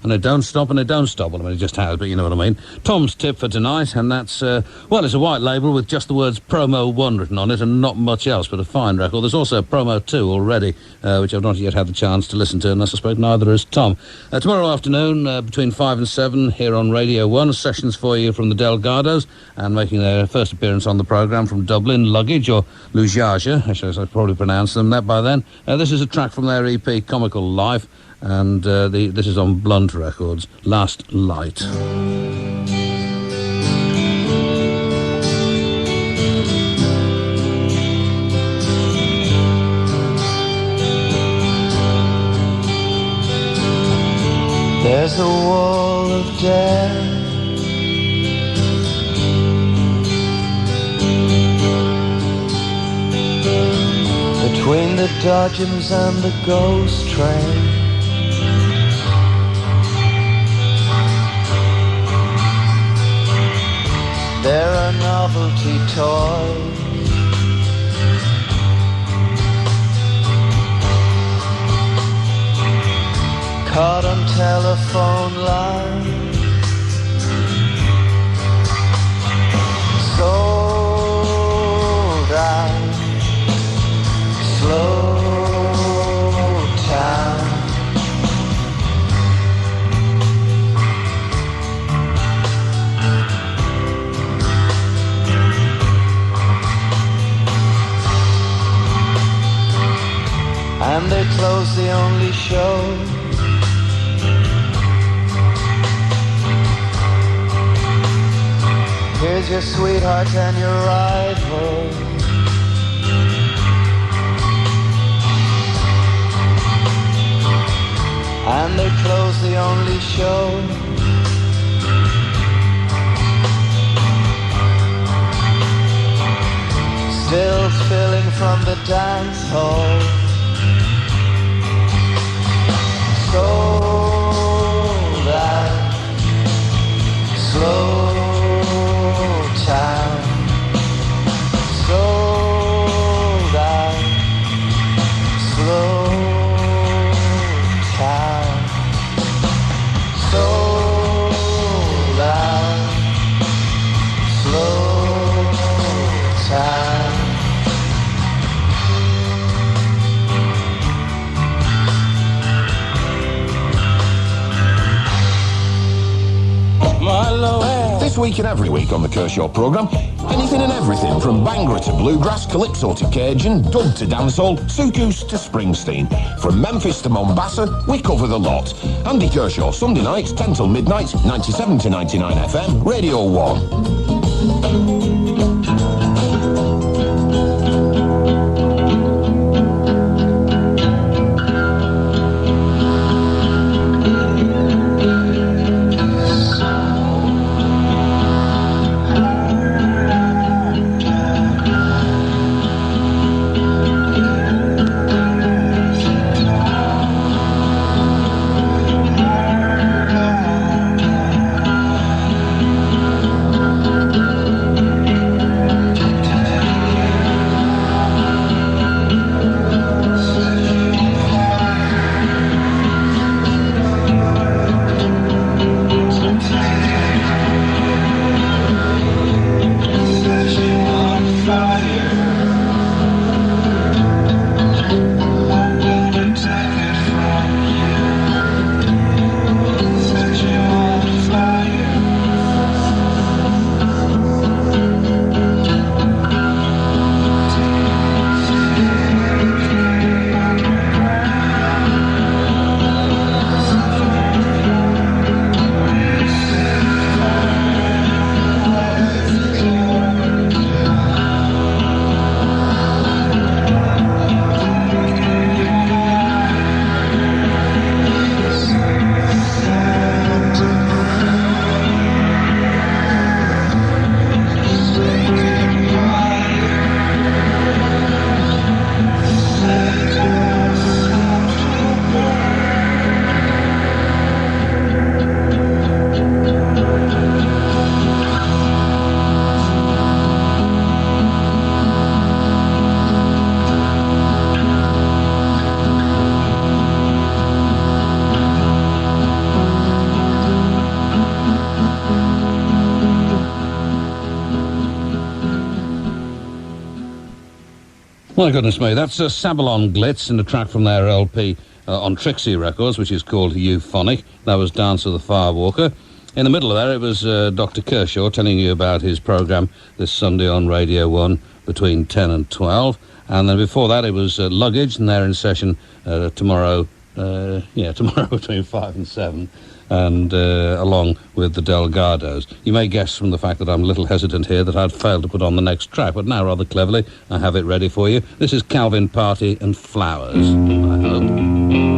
Speaker 1: And it don't stop and it don't stop. Well, I mean, it just has, but you know what I mean. Tom's tip for tonight, and that's, well, it's a white label with just the words Promo 1 written on it and not much else, but a fine record. There's also Promo 2 already, which I've not yet had the chance to listen to, and I suspect neither has Tom. Tomorrow afternoon, between 5 and 7, here on Radio 1, sessions for you from the Delgados, and making their first appearance on the programme from Dublin, Luggage, or Lujaja, I should probably pronounce them that by then. This is a track from their EP, Comical Life, and this is on Blunt Records, Last Light.
Speaker 16: There's a wall of death between the Dodgems and the ghost train. There are novelty toys caught on telephone lines, sold out, slow town. And they close the only show here's your sweetheart and your rival. And they close the only show still spilling from the dance hall. Sold out, slow town, sold out, slow town, sold out, slow town.
Speaker 17: This week and every week on the Kershaw programme, anything and everything from Bhangra to bluegrass, calypso to Cajun, dub to dancehall, soukous to Springsteen. From Memphis to Mombasa, we cover the lot. Andy Kershaw, Sunday nights, 10 till midnight, 97 to 99 FM, Radio 1.
Speaker 1: My goodness me, that's Sabalon Glitz in a track from their LP on Trixie Records, which is called Euphonic. That was Dance of the Firewalker. In the middle of there, it was Dr. Kershaw telling you about his programme this Sunday on Radio 1 between 10 and 12. And then before that, it was Luggage, and they're in session tomorrow between 5 and 7. And along with the Delgados. You may guess from the fact that I'm a little hesitant here that I'd failed to put on the next track, but now rather cleverly I have it ready for you. This is Calvin Party and Flowers, I hope.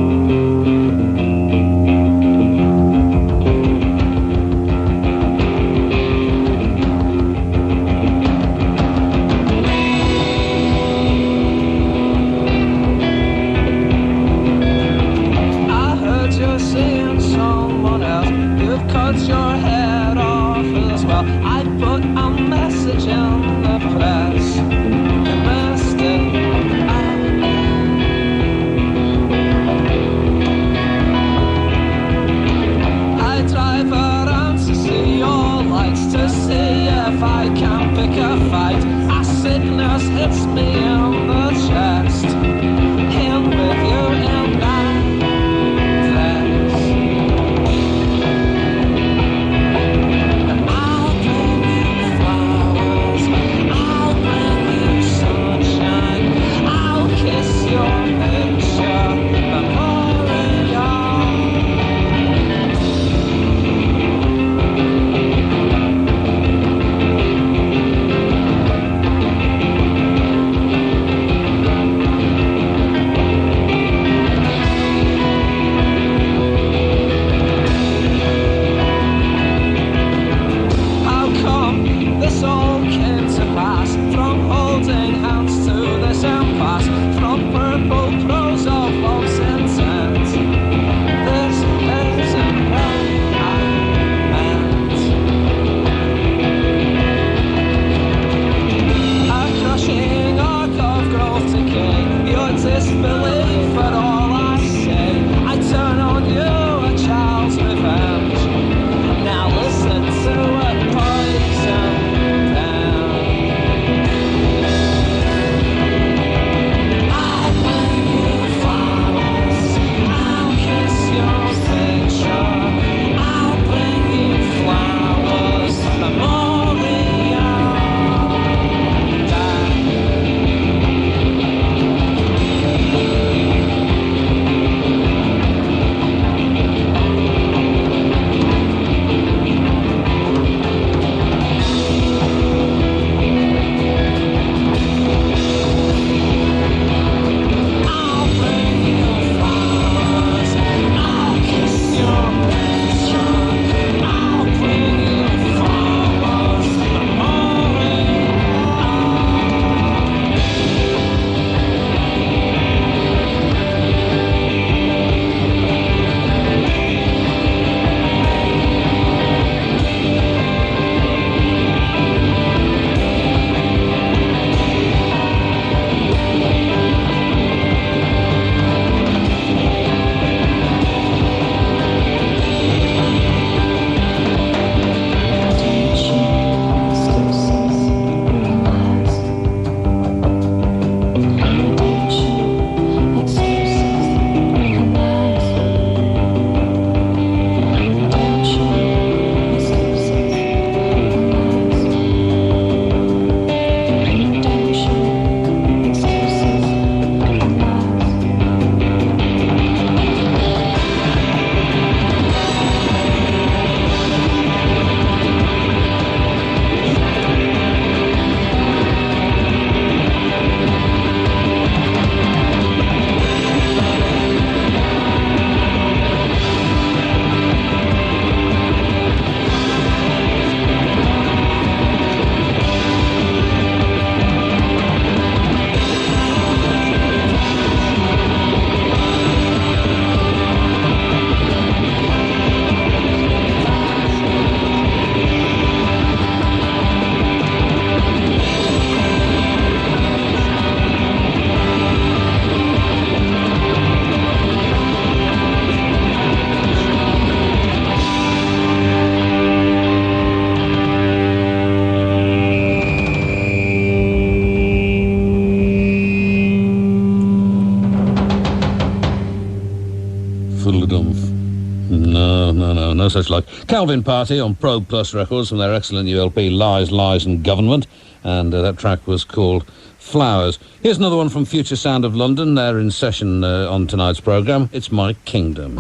Speaker 1: such like. Calvin Party on Probe Plus Records from their excellent new LP Lies, Lies and Government, and that track was called Flowers. Here's another one from Future Sound of London. They're in session on tonight's programme. It's My Kingdom.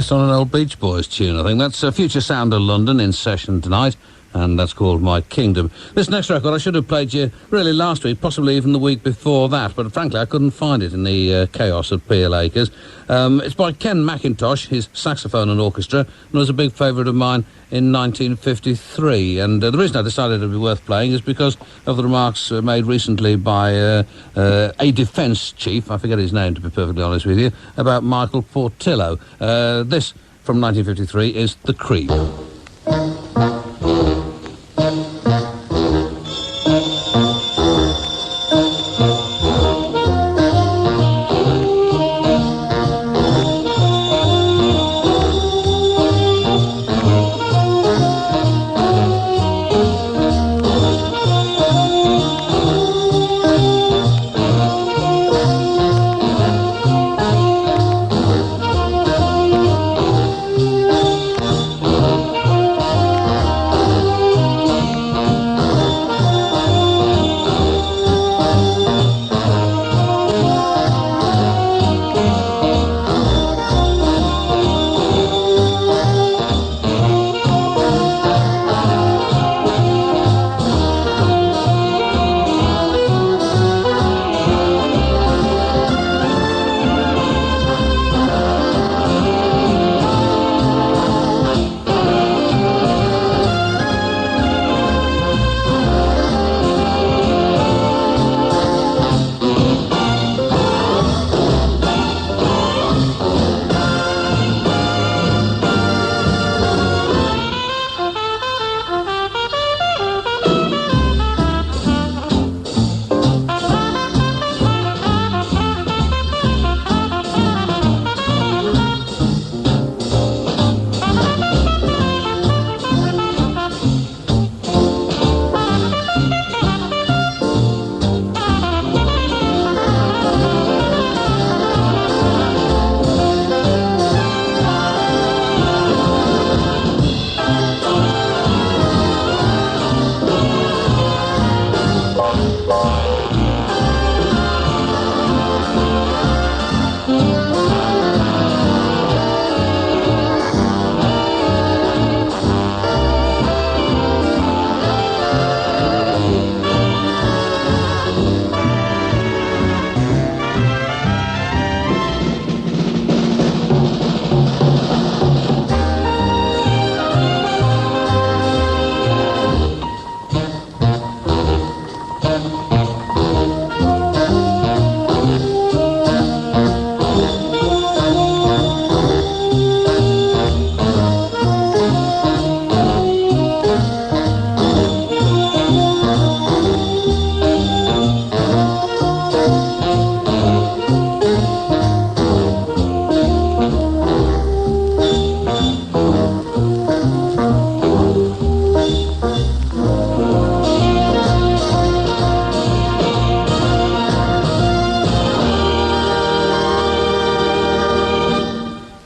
Speaker 1: based on an old Beach Boys tune, I think. That's Future Sound of London in session tonight, and that's called My Kingdom. This next record I should have played you really last week, possibly even the week before that, but frankly I couldn't find it in the chaos of Peel Acres. It's by Ken McIntosh, his saxophone and orchestra, and was a big favourite of mine in 1953. And the reason I decided it would be worth playing is because of the remarks made recently by a defence chief, I forget his name to be perfectly honest with you, about Michael Portillo. This, from 1953, is The Creep.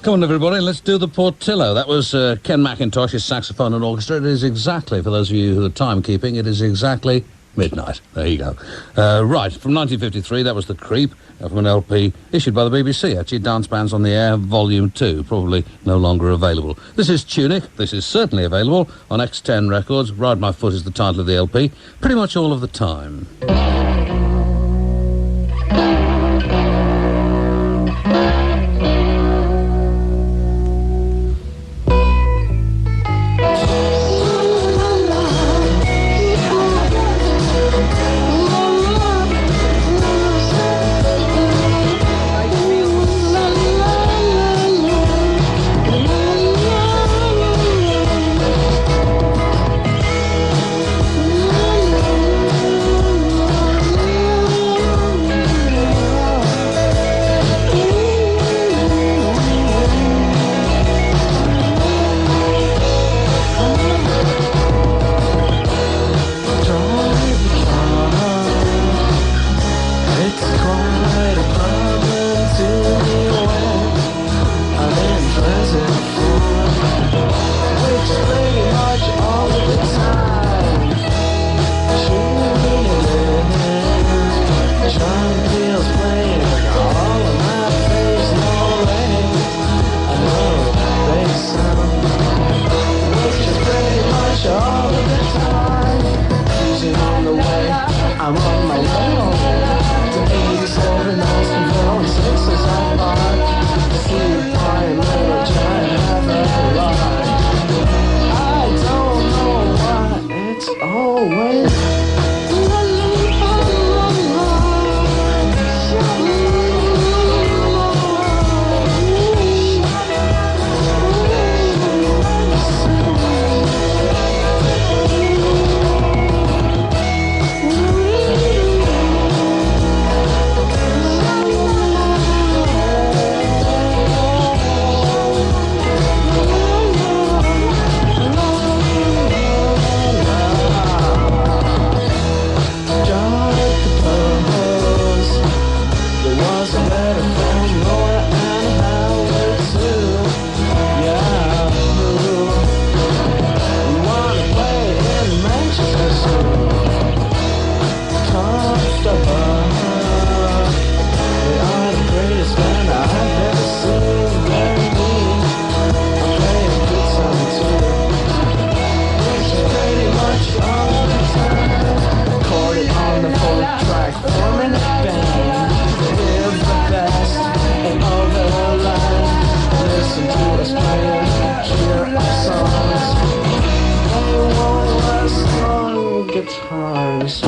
Speaker 1: Come on, everybody, let's do the Portillo. That was Ken McIntosh's saxophone and orchestra. It is exactly, for those of you who are timekeeping, it is exactly midnight. There you go. Right, from 1953, that was The Creep, from an LP issued by the BBC, actually, Dance Bands on the Air, Volume 2, probably no longer available. This is Tunic. This is certainly available on X10 Records. Ride My Foot is the title of the LP, pretty much all of the time.
Speaker 5: guitars.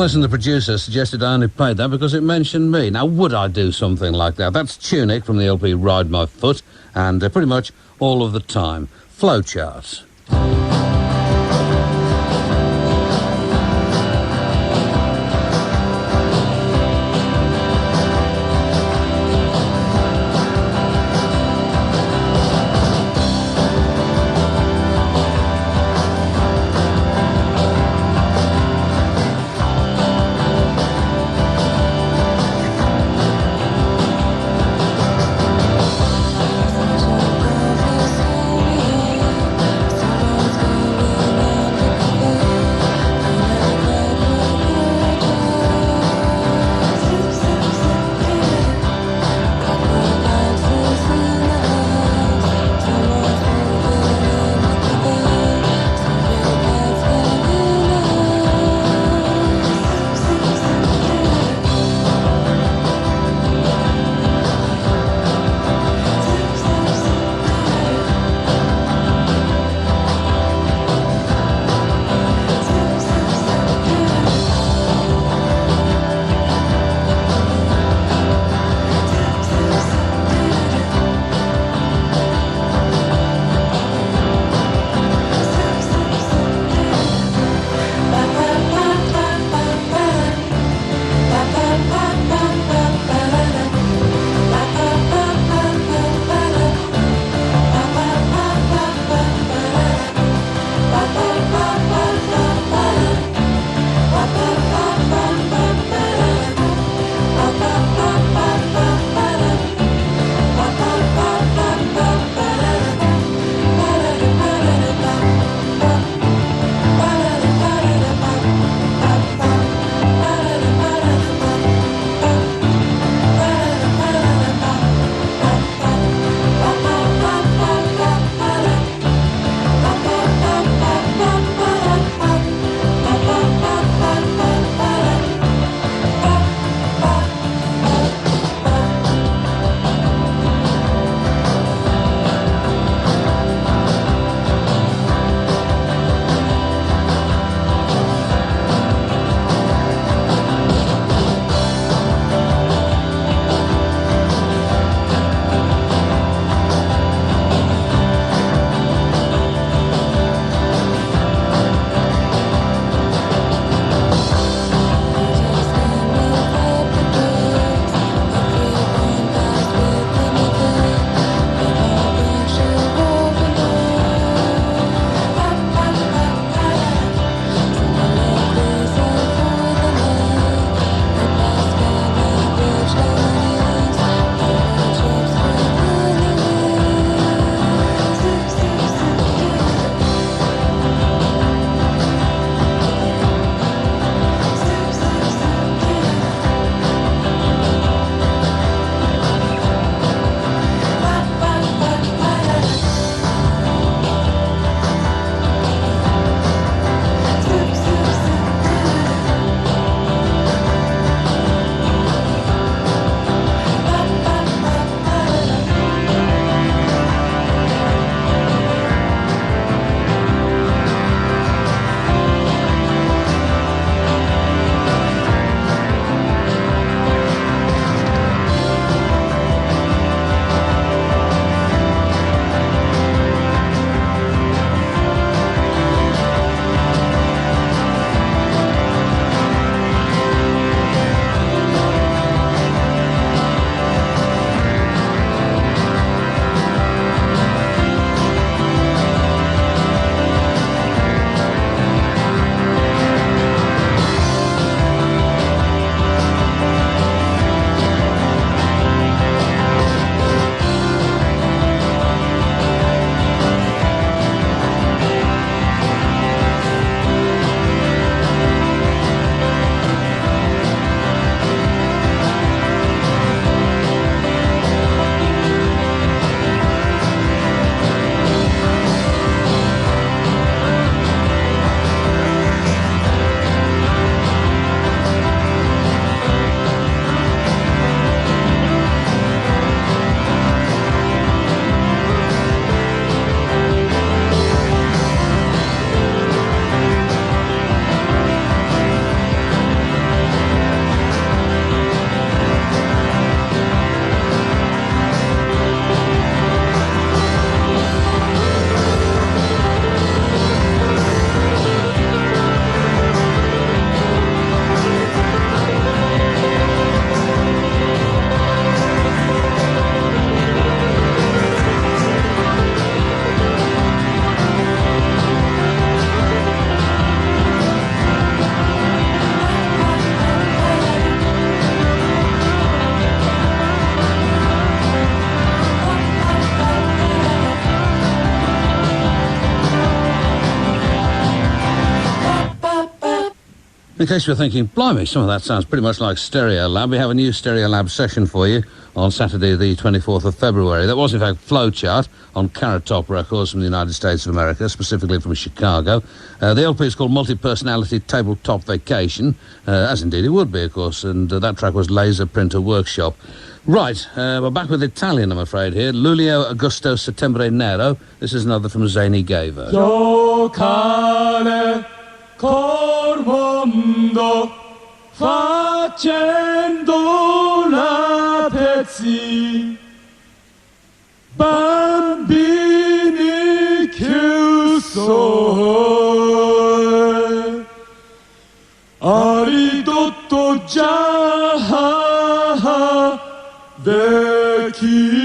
Speaker 1: Alison, the producer, suggested I only played that because it mentioned me. Now, would I do something like that? That's Tunic from the LP Ride My Foot, and pretty much all of the time. Flowchart.
Speaker 4: Thank
Speaker 1: In case you're thinking, blimey, some of that sounds pretty much like Stereolab, we have a new Stereolab session for you on Saturday the 24th of February. That was, in fact, Flowchart on Carrot Top Records from the United States of America, specifically from Chicago. The LP is called Multi-Personality Tabletop Vacation, as indeed it would be, of course, and that track was Laser Printer Workshop. Right, we're back with Italian, I'm afraid, here. Luglio, Agosto, Settembre, Nero. This is another from Zany G.
Speaker 11: Giocare col mondo facendo la pezzi, bambini chiuso, ha ridotto già vecchi.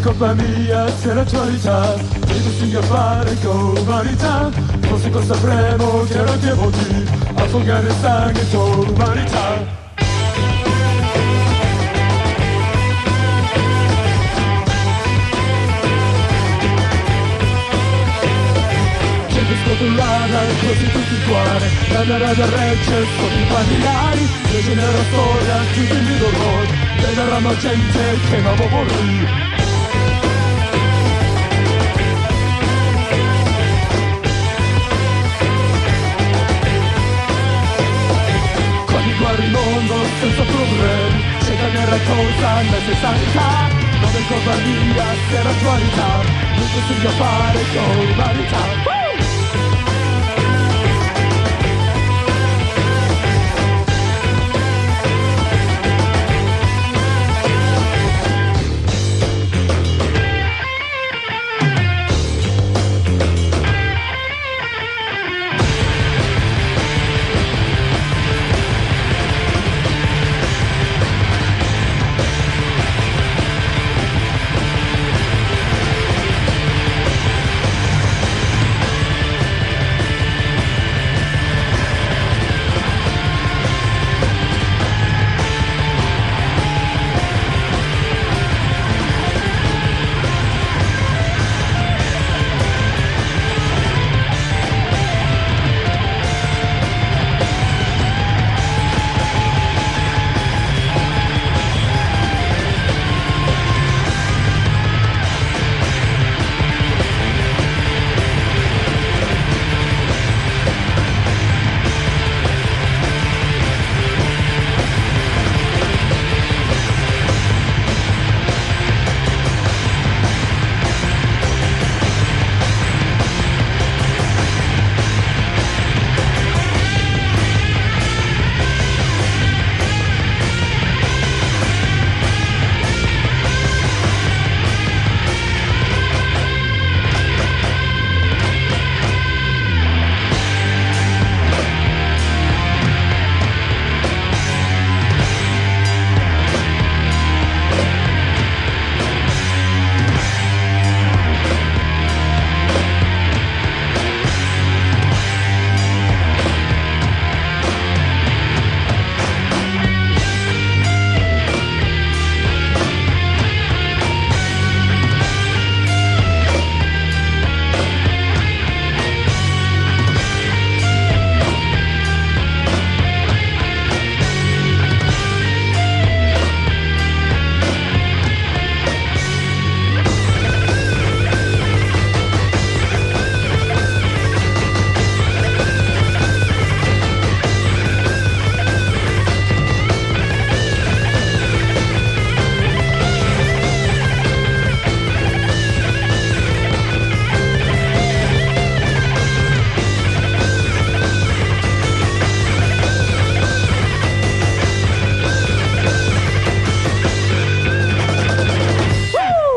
Speaker 11: Colpa mia se l'attualità devo singhiappare con umanità, forse con Sanremo che era che voti affogare sangue con umanità. Gente scotullata così tutti il cuore, la mia radio regge sotto i familiari, degenera storia chiusi il dolore, vederanno gente che non può morire. Il mondo senza problemi, c'è da guerra cosa nella sanità, non è colpa mia se l'attualità non consiglio fare con umanità.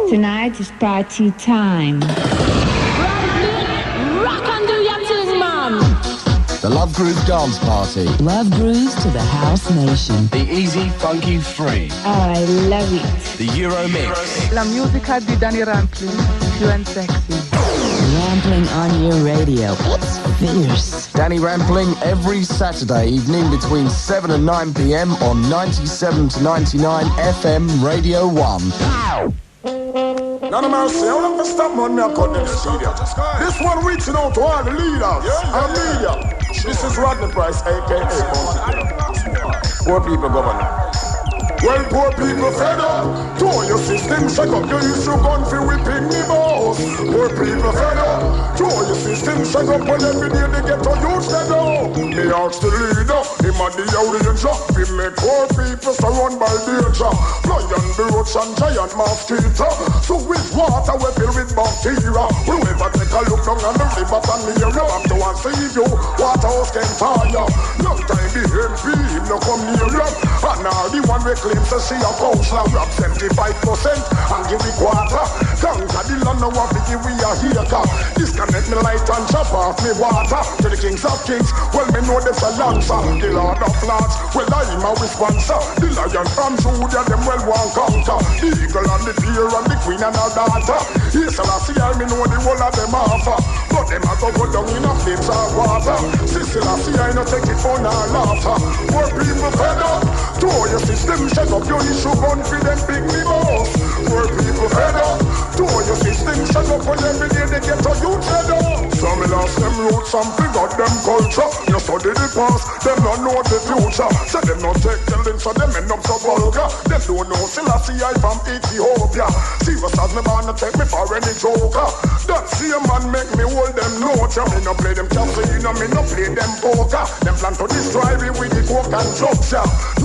Speaker 18: Tonight is party time.
Speaker 19: Rock and do your thing, man.
Speaker 20: The Love Groove Dance Party.
Speaker 18: Love grooves to the house nation.
Speaker 20: The easy, funky free.
Speaker 18: Oh, I love it.
Speaker 20: The Euro Mix.
Speaker 5: La musica di Danny Rampling.
Speaker 21: you and sexy.
Speaker 18: Rambling on your radio. It's fierce.
Speaker 20: Danny Rampling every Saturday evening between 7 and 9 p.m. on 97 to 99 FM Radio 1.
Speaker 7: None of mercy, I want to stop man, me a cut them studio. This one reaching out to all the leaders and media. This is Rodney Price, a.k.a. Poor people governor. Well, poor people fed up. To your system, shake up your issue gun for whipping me boss. Poor people fed up. To your system, shake up when every day they get to use fed up. Me ask the leader, him at the audience, we make poor people surrounded by danger. Fly on the roads and giant mosquito. So with water we fill with bacteria. We never take a look down on the river and near you. Have to and save you, waterhouse can tire. Long time the MP, him no come near you. And now the one we claim to see a council rap 75% and give me quarter. Conquer the land now and give we a hater. Disconnect me light and chop off me water. To the kings of kings, well me know there's a lancer. The lord of lords, well I'm a sponsor. The lion from Judah, them well one conquer. The eagle and the deer and the queen and her daughter. Yes, I me know the whole of them offer. But them a go down in a flames of water. Sister, I no take it for no laughter. Poor people fed up. To your system, shut up your issue gun for them big me boss. Poor people fed up. To your system, shut up when every day they get to you fed up. Some lost them roots, some forgot them culture. You study the past, them don't know the future. So them not take telling, so them end up so vulgar. Them don't know Selassie I from Ethiopia. Serious as me man, take me for any joker. That same man make me hold them notes. Me no play them casino, me no play them poker. Them plan to destroy me with the coke and drugs.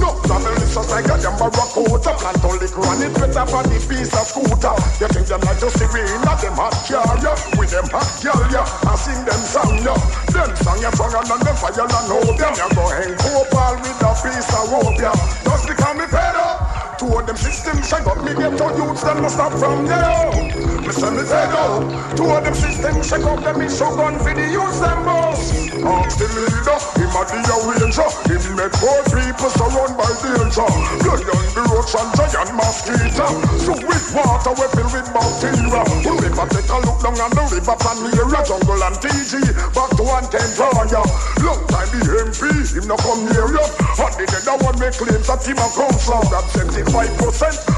Speaker 7: No travel is just like a damn barracuda. Plan to lick run it better for the piece of scooter. You think them like just Serena, them hot carrier. With them hot girl, I sing them song, Them song you stronger than them fire and hope, You go hang Copal with a piece of rope, Just because me fed up. Two of them systems shake up, me get to youths, them no stop from there. Me say me fed up. Two of them systems shake up, them issue gun for the youths, them boss. Ask the leader, him a the arranger. Him make poor people surrounded by danger. Blood on the roads and giant mosquito. So with water we fill with bacteria. We never take a look down on the river from here. Jungle and TG, back to 110 Toya. Long time the MP, him no come near you. And the other one make claims that him a come from. That 75%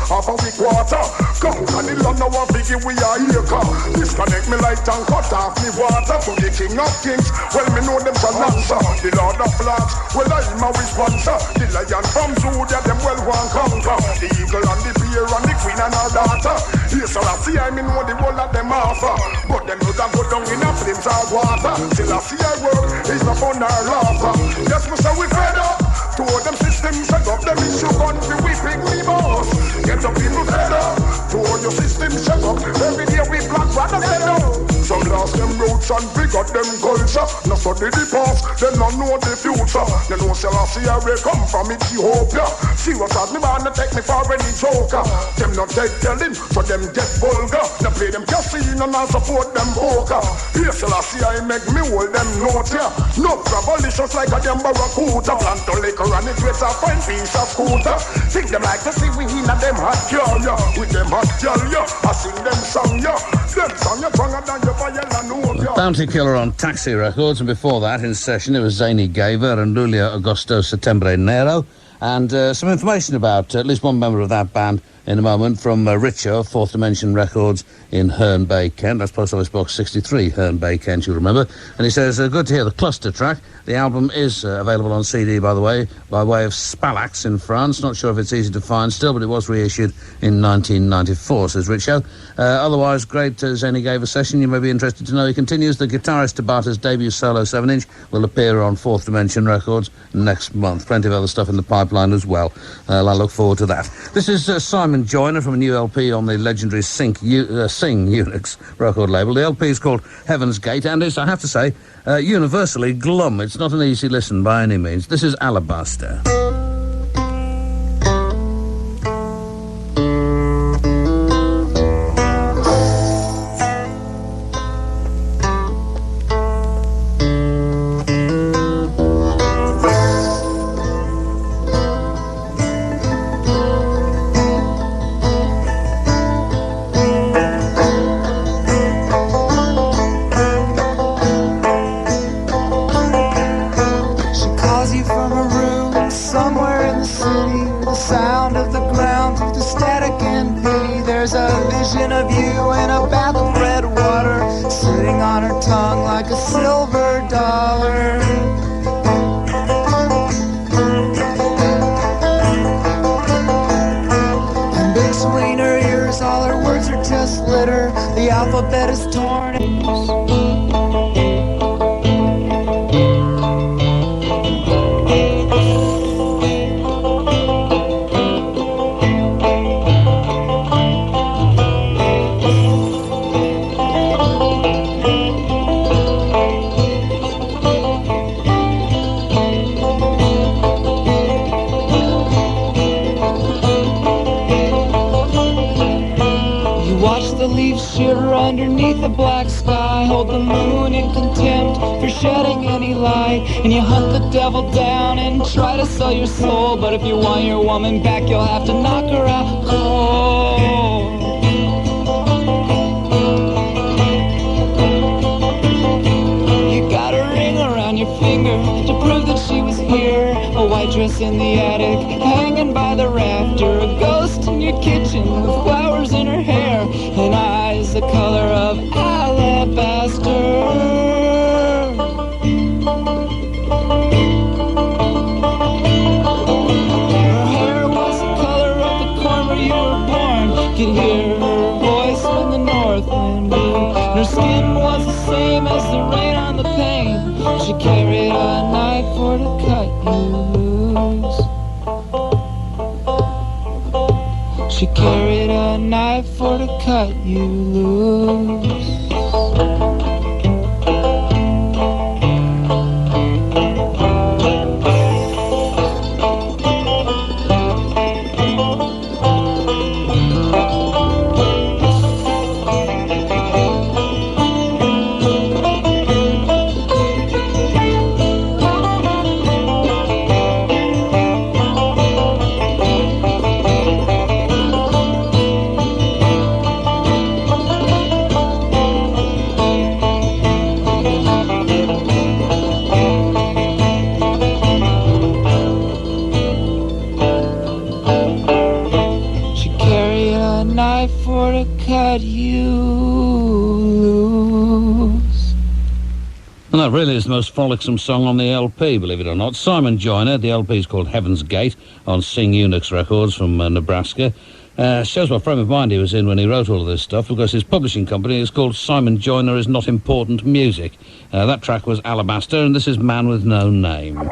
Speaker 7: of a week water. Conquer the land now and biggie we a acre. Disconnect me light and cut off me water. To the king of kings, well me know them shall answer. The lord of lords, well I'm a sponsor. The lion from Judah, them well one conquer. The eagle and the bear and the queen and her daughter. Yes, I me know the whole of them offer. But them know that go down in a flames of water. Still I work, it's not fun or laughter. Yes, me say we fed up. Two of them systems set up, them issue gun for we pick me boss. Get the people fed up. Two of your systems set up, every day we black brothers fed up. Some lost them roots and forgot them culture. No study the past, they don't know the future. They know Selassie I will come from Ethiopia. See what as me man take me for any joker. Them not take telling, so them get vulgar. They play them casino and I support them poker. Here Selassie I make me hold them note here. No abolitious like a damn barracuda. Plan to liquor and it with a fine piece of scooter. Think them like to see we in a them hot girl, with them hot girl, I sing them song, Them song you stronger than your fire and know,
Speaker 1: Bounty Killer on Taxi Records, and before that in session it was Zany Gaver and Lulia Augusto Settembre Nero. And some information about at least one member of that band in a moment from Richo, Fourth Dimension Records in Herne Bay, Kent. That's Post Office Box 63, Herne Bay, Kent, you'll remember. And he says, good to hear the cluster track. The album is available on CD, by the way, by way of Spalax in France. Not sure if it's easy to find still, but it was reissued in 1994, says Richo. Otherwise, great Zany gave a session. You may be interested to know he continues. The guitarist Tabata's debut solo 7-inch will appear on Fourth Dimension Records next month. Plenty of other stuff in the pipeline as well. I look forward to that. This is Simon Joyner from a new LP on the legendary Sing Unix record label. The LP is called Heaven's Gate and is, I have to say, universally glum. It's not an easy listen by any means. This is Alabaster.
Speaker 15: of you in a bath of red water, sitting on her tongue like a silver dollar. And between her ears, all her words are just litter. The alphabet is torn. Shiver underneath the black sky, hold the moon in contempt for shedding any light, and you hunt the devil down and try to sell your soul. But if you want your woman back, you'll have to knock her out cold. You got a ring around your finger to prove that she was here, a white dress in the attic hanging by the rafter, a ghost in your kitchen with flowers in her hair, and eyes the color of alabaster. Her hair was the color of the corn where you were born. Could hear her voice when the north wind blew. And her skin was the same as the rain on the pane. She carried a knife for to cut you loose. She carried a knife for to cut you loose.
Speaker 1: And that really is the most frolicsome song on the LP, believe it or not. Simon Joyner, the LP is called Heaven's Gate, on Sing Unix Records from Nebraska. Shows what frame of mind he was in when he wrote all of this stuff, because his publishing company is called Simon Joyner Is Not Important Music. That track was Alabaster, and this is Man With No Name.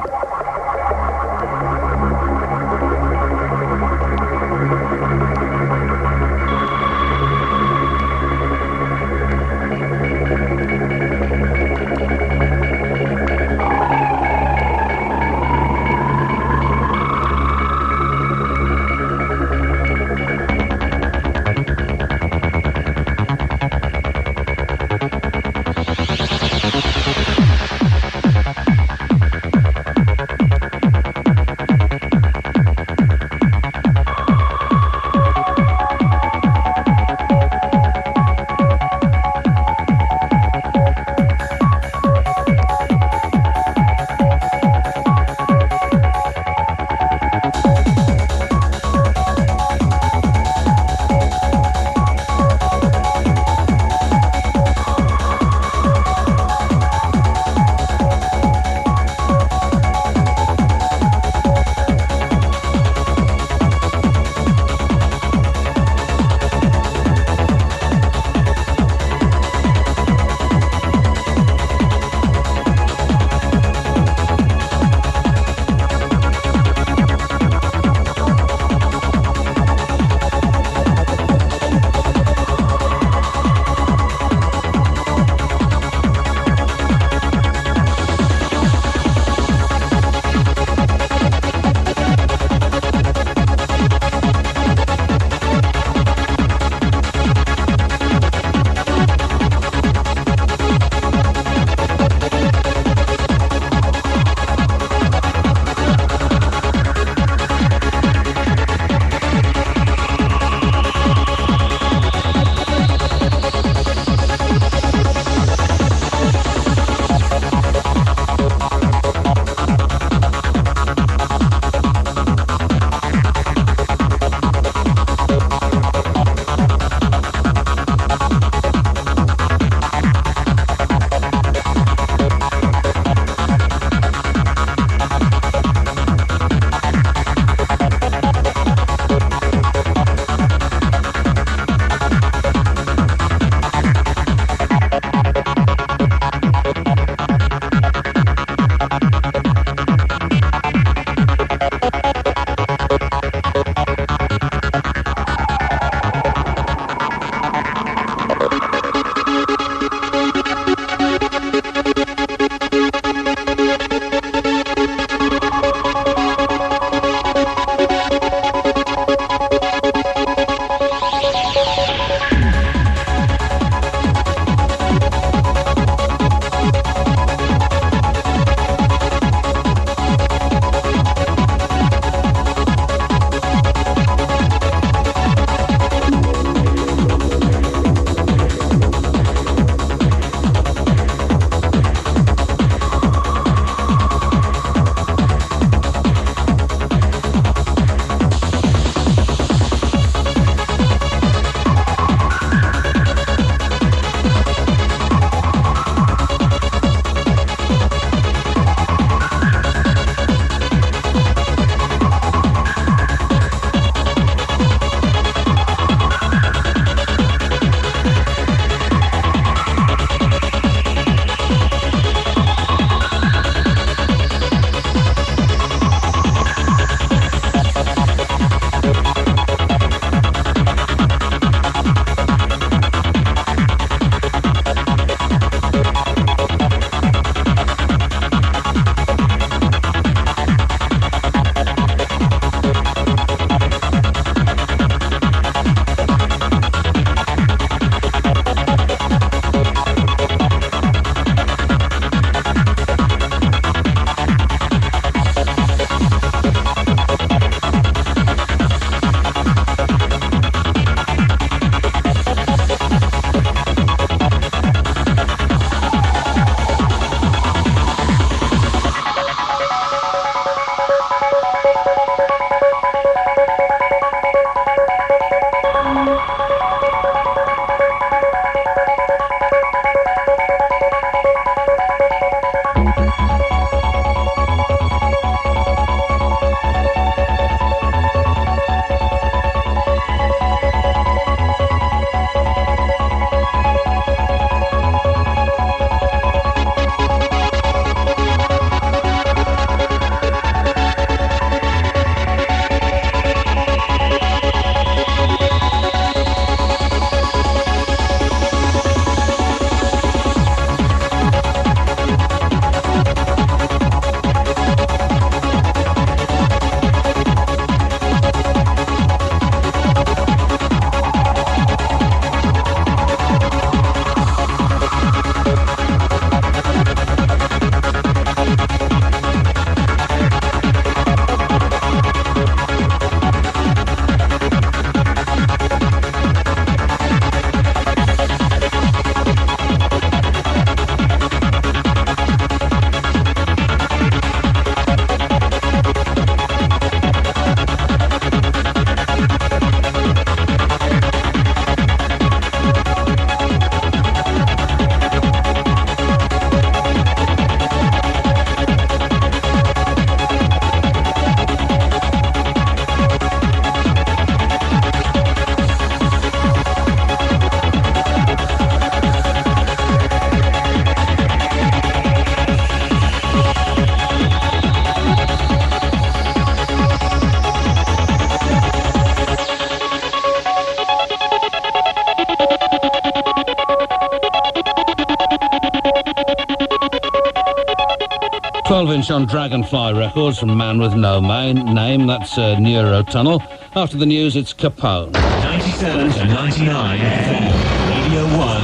Speaker 1: 12-inch on Dragonfly Records from Man With No Name. That's Neurotunnel. After the news, it's Capone.
Speaker 3: 97 to 99 FM, Radio 1,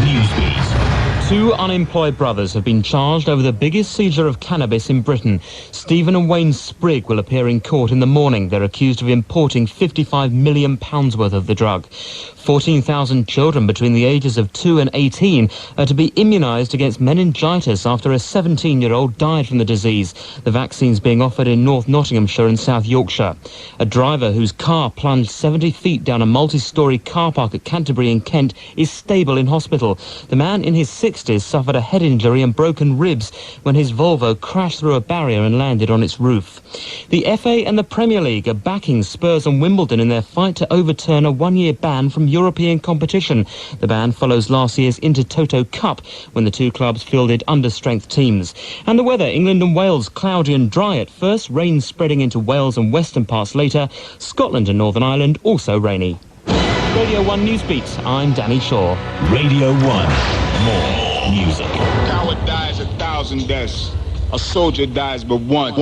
Speaker 3: Newsbeat.
Speaker 8: Two unemployed brothers have been charged over the biggest seizure of cannabis in Britain. Stephen and Wayne Sprigg will appear in court in the morning. They're accused of importing £55 million worth of the drug. 14,000 children between the ages of 2 and 18 are to be immunised against meningitis after a 17-year-old died from the disease. The vaccine's being offered in North Nottinghamshire and South Yorkshire. A driver whose car plunged 70 feet down a multi-storey car park at Canterbury in Kent is stable in hospital. The man in his 60s suffered a head injury and broken ribs when his Volvo crashed through a barrier and landed on its roof. The FA and the Premier League are backing Spurs and Wimbledon in their fight to overturn a one-year ban from European competition. The ban follows last year's Intertoto Cup when the two clubs fielded under-strength teams. And the weather, England and Wales, cloudy and dry at first, rain spreading into Wales and western parts later. Scotland and Northern Ireland also rainy. Radio 1 Newsbeat, I'm Danny Shaw.
Speaker 3: Radio 1, more music.
Speaker 21: A coward dies 1,000 deaths. A soldier dies but one.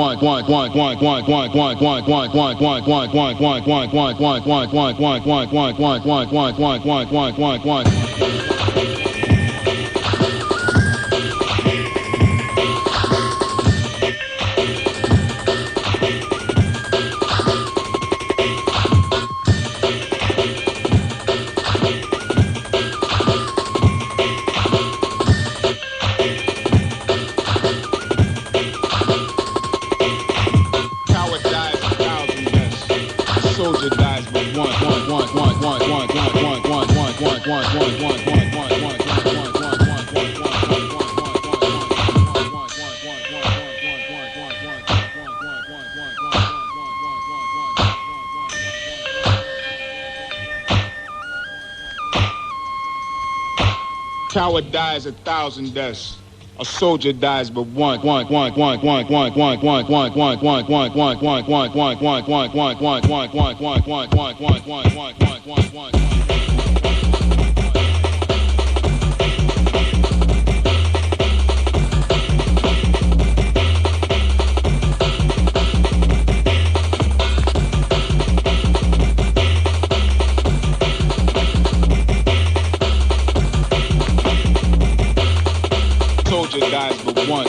Speaker 21: Coward dies 1,000 deaths. A soldier dies but one. Dies but one. Soldier dies but one.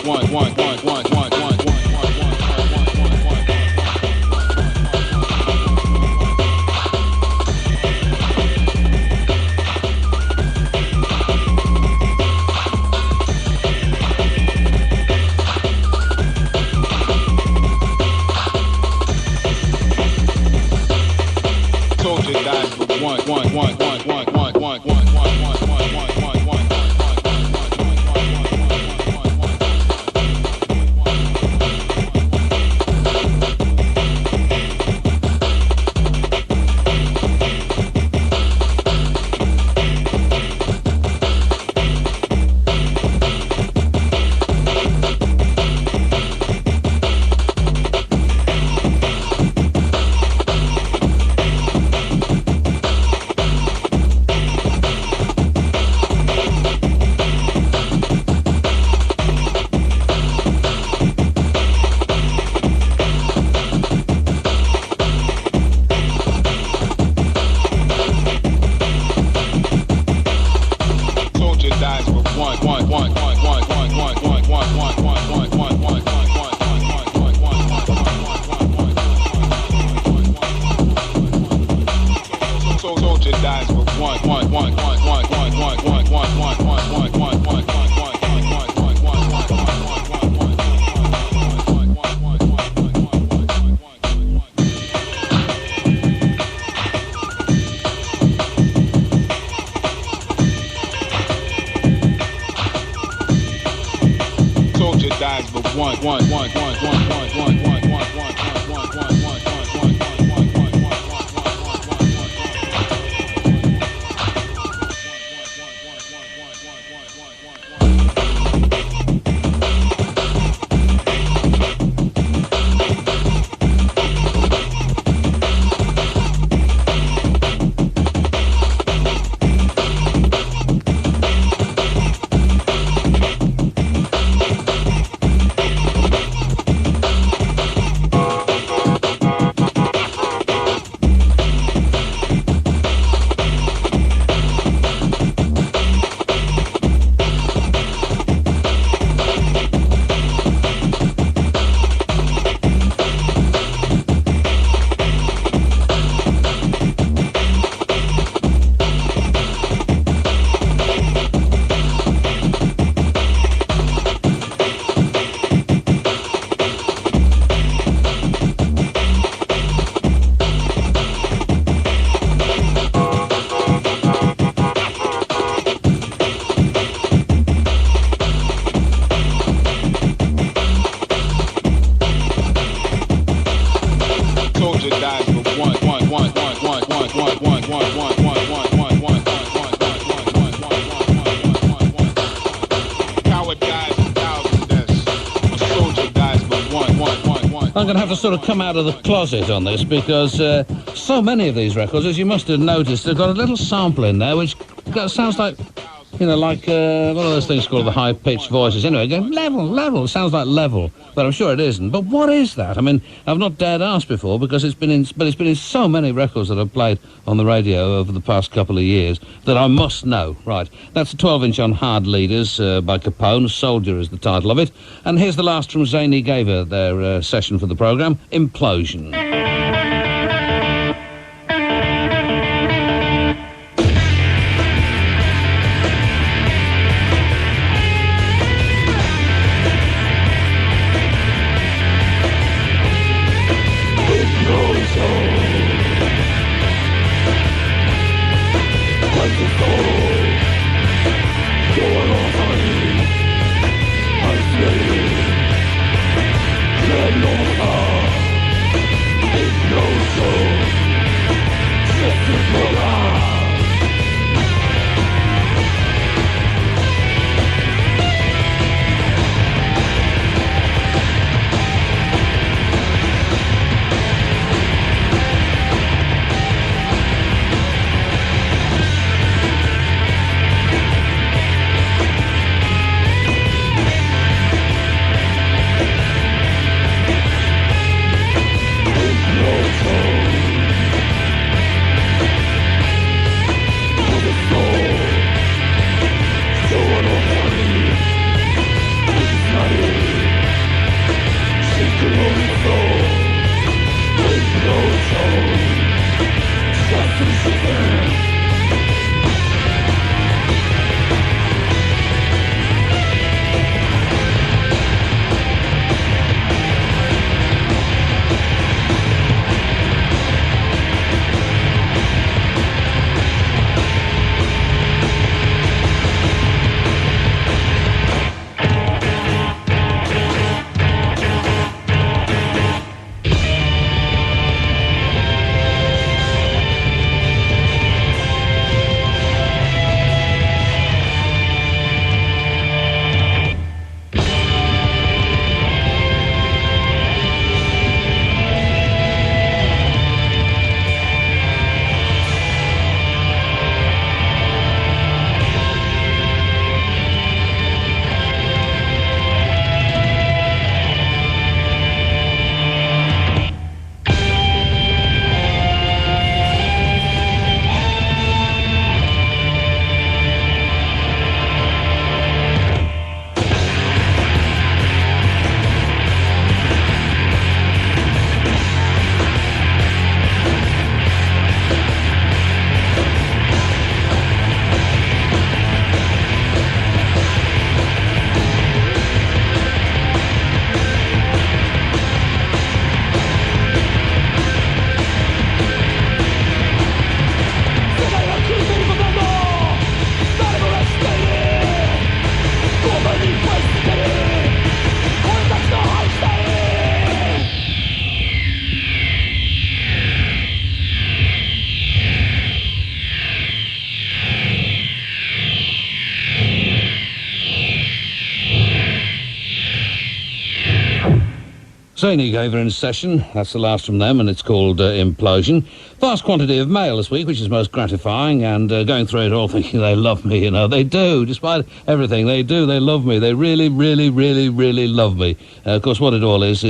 Speaker 1: I'm going to have to sort of come out of the closet on this because so many of these records, as you must have noticed, they've got a little sample in there which sounds like, you know, like one of those things called the high-pitched voices. Anyway, again, level, it sounds like level, but I'm sure it isn't. But what is that? I mean, I've not dared ask before because it's been in so many records that I've played on the radio over the past couple of years that I must know. Right, that's a 12-inch on Hard Leaders by Capone. Soldier is the title of it. And here's the last from Zany G, their session for the programme, Implosion. Zany gave her in session. That's the last from them, and it's called Implosion. Vast quantity of mail this week, which is most gratifying, and going through it all thinking they love me, you know. They do, despite everything. They do, they love me. They really, really, really, really love me. Of course, what it all is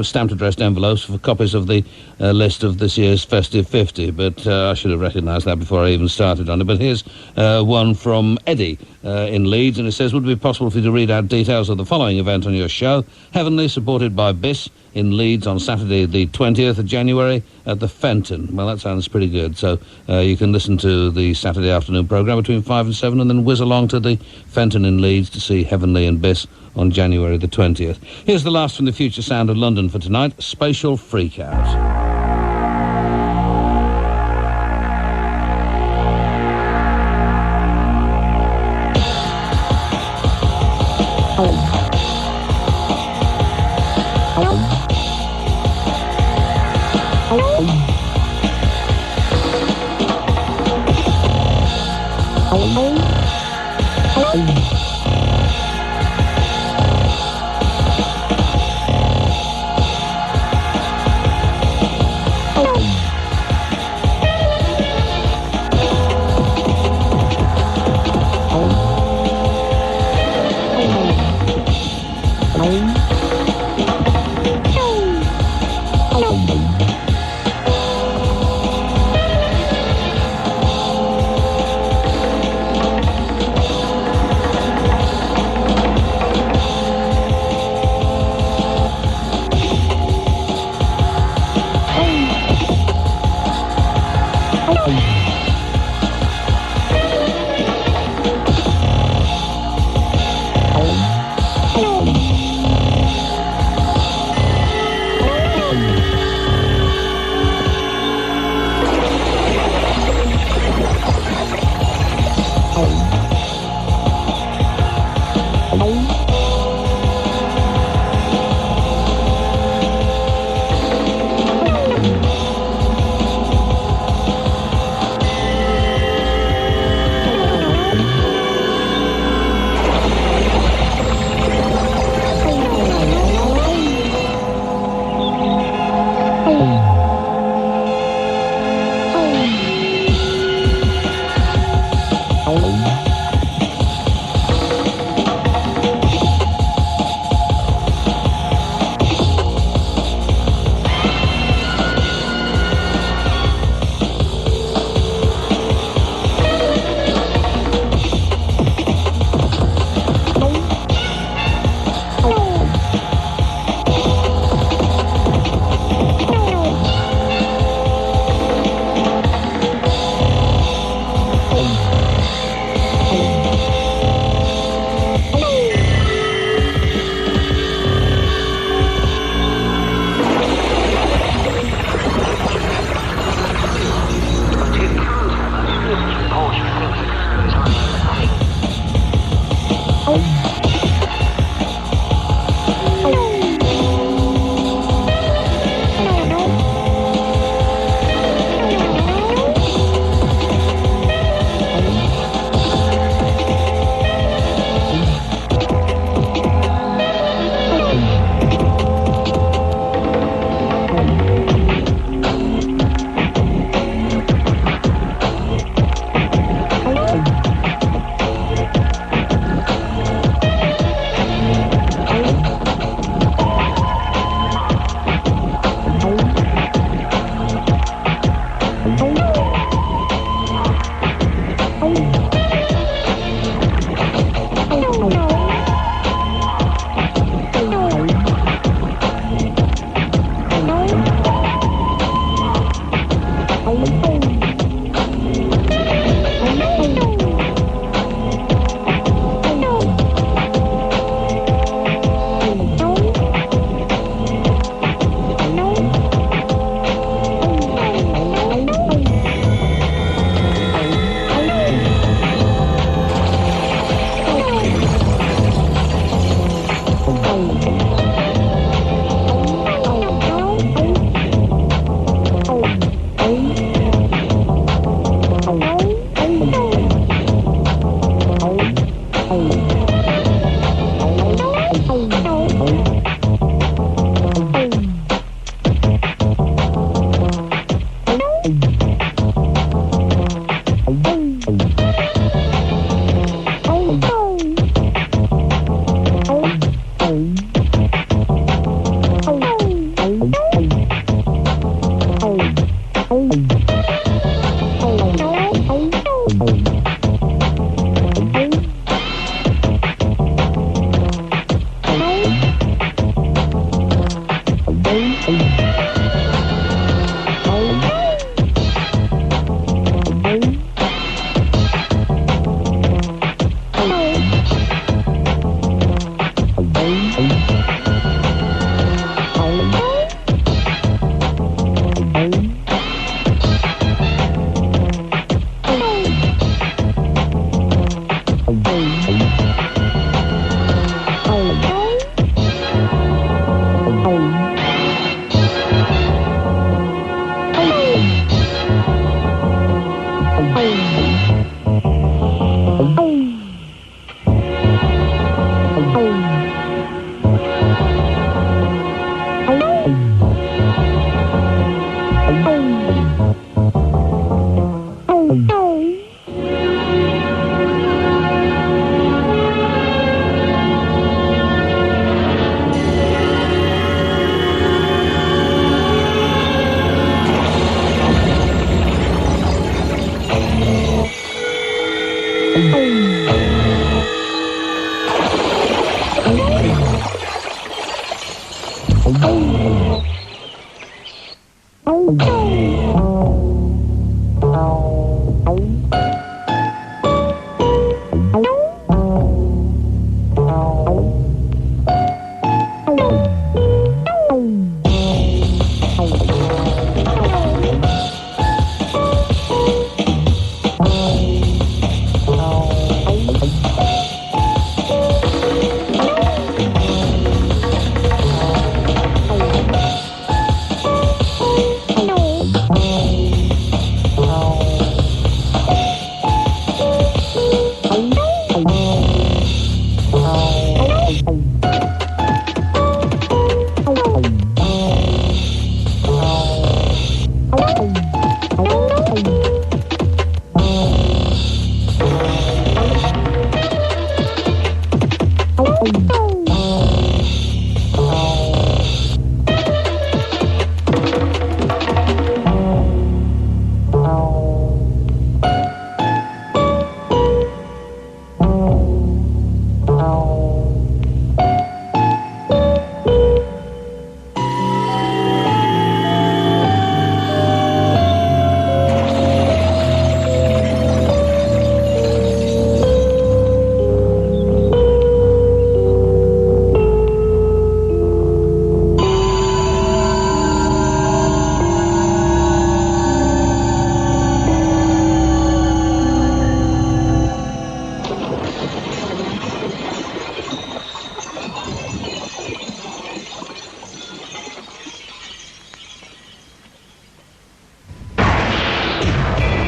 Speaker 1: stamped addressed envelopes for copies of the list of this year's Festive 50, but I should have recognised that before I even started on it. But here's one from Eddie in Leeds, and it says, would it be possible for you to read out details of the following event on your show? Heavenly, supported by Biss, in Leeds on Saturday the 20th of January at the Fenton. Well, that sounds pretty good. So you can listen to the Saturday afternoon programme between 5 and 7 and then whiz along to the Fenton in Leeds to see Heavenly and Biss on January the 20th. Here's the last from the Future Sound of London for tonight, Spatial Freakout.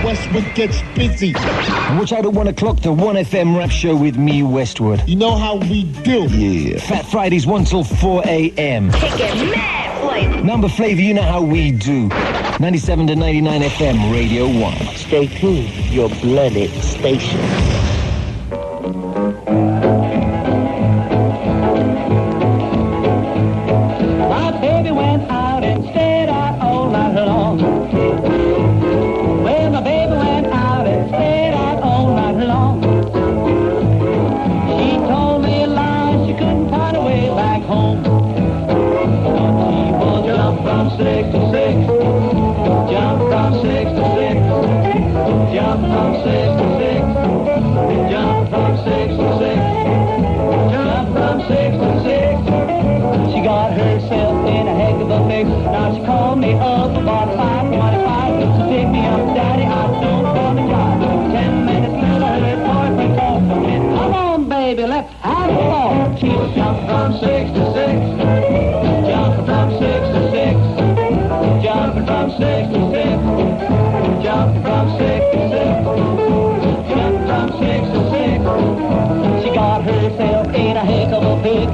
Speaker 9: Westwood gets busy.
Speaker 22: Watch out at 1 o'clock, the 1FM rap show with me, Westwood.
Speaker 9: You know how we do.
Speaker 22: Yeah. Fat Fridays 1 till 4 a.m.
Speaker 23: Kicking mad flavor.
Speaker 22: Number flavor, you know how we do. 97 to 99 FM, Radio 1.
Speaker 23: Stay tuned, your blooded station.
Speaker 24: My baby went out and stayed out all night long. Well, my baby went out and stayed out all night long. She told me a lie, she couldn't find her way back home. But she will jump from 6 to 6, jump from 6 to 6, jump from 6 to 6, jump from 6 to 6, jump from 6 to 6. She got herself in a heck of a fix. Now she called me up about 5:25 to pick me up, Daddy. I don't want to drive. 10 minutes later, her boyfriend called for me. Come on, baby, let's have a ball. She was jumping from 6 to 6, jumping from 6 to 6, jumping from 6 to 6, jumping from 6 to 6, jumping from 6 to 6. She got herself in a heck of a fix.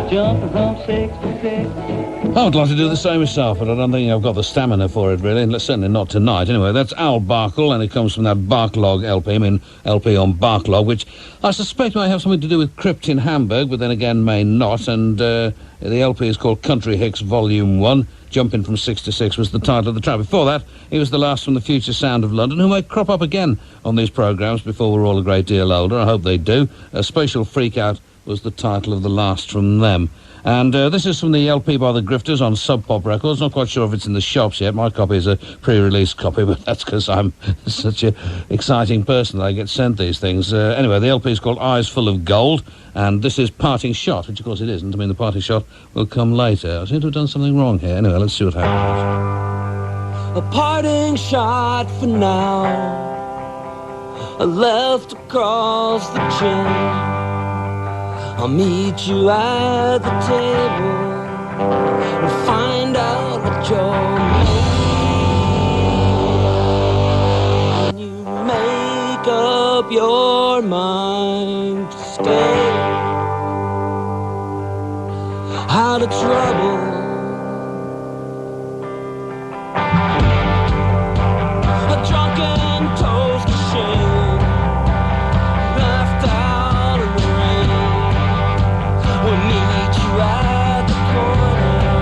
Speaker 24: Jumping from 6 to 6.
Speaker 1: I would like to do the same myself, but I don't think I've got the stamina for it, really. Certainly not tonight. Anyway, that's Al Barkle, and it comes from that Barklog LP, LP on Barklog, which I suspect might have something to do with Crypt in Hamburg, but then again may not, and the LP is called Country Hicks Volume 1. Jumping from 6 to 6 was the title of the track. Before that, it was the last from the Future Sound of London, who may crop up again on these programmes before we're all a great deal older. I hope they do. A Spatial Freakout was the title of the last from them. And this is from the LP by the Grifters on Sub Pop Records. Not quite sure if it's in the shops yet. My copy is a pre-release copy, but that's because I'm such an exciting person that I get sent these things. Anyway, the LP is called Eyes Full of Gold, and this is Parting Shot, which of course it isn't. I mean, the Parting Shot will come later. I seem to have done something wrong here. Anyway, let's see what happens.
Speaker 2: A parting shot for now, a left across the chin. I'll meet you at the table and find out what you're made. You make up your mind to stay out of trouble. A drunken toast machine left out in the rain. We'll meet you at the corner.